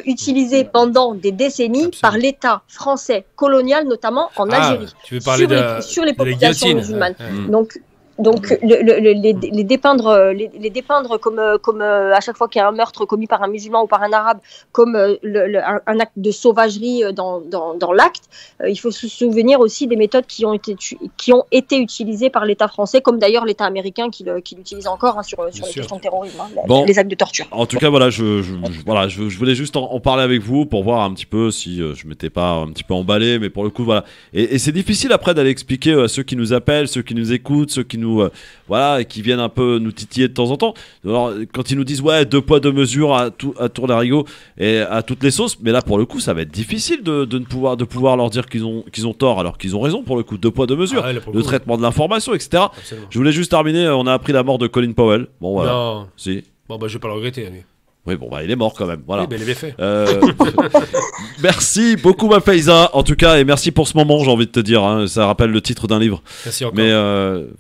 utilisées pendant des décennies par l'État français colonial, notamment en Algérie, tu veux parler sur les populations musulmanes. Donc Donc les dépeindre comme à chaque fois qu'il y a un meurtre commis par un musulman ou par un arabe, comme un acte de sauvagerie dans l'acte, il faut se souvenir aussi des méthodes qui ont été utilisées par l'État français, comme d'ailleurs l'État américain qui l'utilise encore sur les questions de terrorisme, les actes de torture. En tout cas, voilà, je voulais juste en parler avec vous pour voir un petit peu si je m'étais pas un petit peu emballé, mais pour le coup, voilà. Et c'est difficile après d'aller expliquer à ceux qui nous appellent, ceux qui nous écoutent, ceux qui nous voilà, et qui viennent un peu nous titiller de temps en temps. Alors, quand ils nous disent ouais, 2 poids 2 mesures à tour d'arigot et à toutes les sauces, mais là pour le coup, ça va être difficile de pouvoir leur dire qu'ils ont tort alors qu'ils ont raison pour le coup. 2 poids 2 mesures, le traitement de l'information, etc. Absolument. Je voulais juste terminer. On a appris la mort de Colin Powell. Bon voilà. Non. Si. Bon bah je vais pas le regretter. Lui. Oui, bon, il est mort quand même. Voilà. Oui, il est bien fait. Merci beaucoup, ma Faiza, en tout cas, et merci pour ce moment, j'ai envie de te dire. Hein, ça rappelle le titre d'un livre. Merci encore. Mais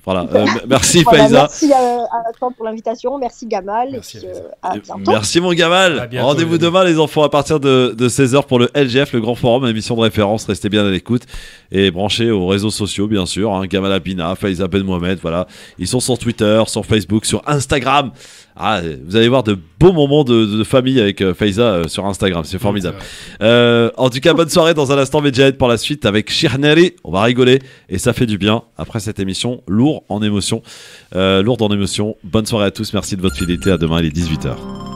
voilà, merci Faiza. Merci à toi pour l'invitation, merci Gamal. Merci, et puis, à bientôt. Merci mon Gamal. Rendez-vous demain, les enfants, à partir de 16h pour le LGF, le Grand Forum, émission de référence. Restez bien à l'écoute et branchez aux réseaux sociaux, bien sûr. Hein, Gamal Abina, Faiza Ben Mohamed, voilà. Ils sont sur Twitter, sur Facebook, sur Instagram. Ah, vous allez voir de beaux moments de famille avec Faiza sur Instagram, c'est formidable. En tout cas, bonne soirée. Dans un instant, Medjahed pour la suite avec Shirneri. On va rigoler et ça fait du bien après cette émission lourde en émotion. Bonne soirée à tous, merci de votre fidélité. À demain, il est 18h.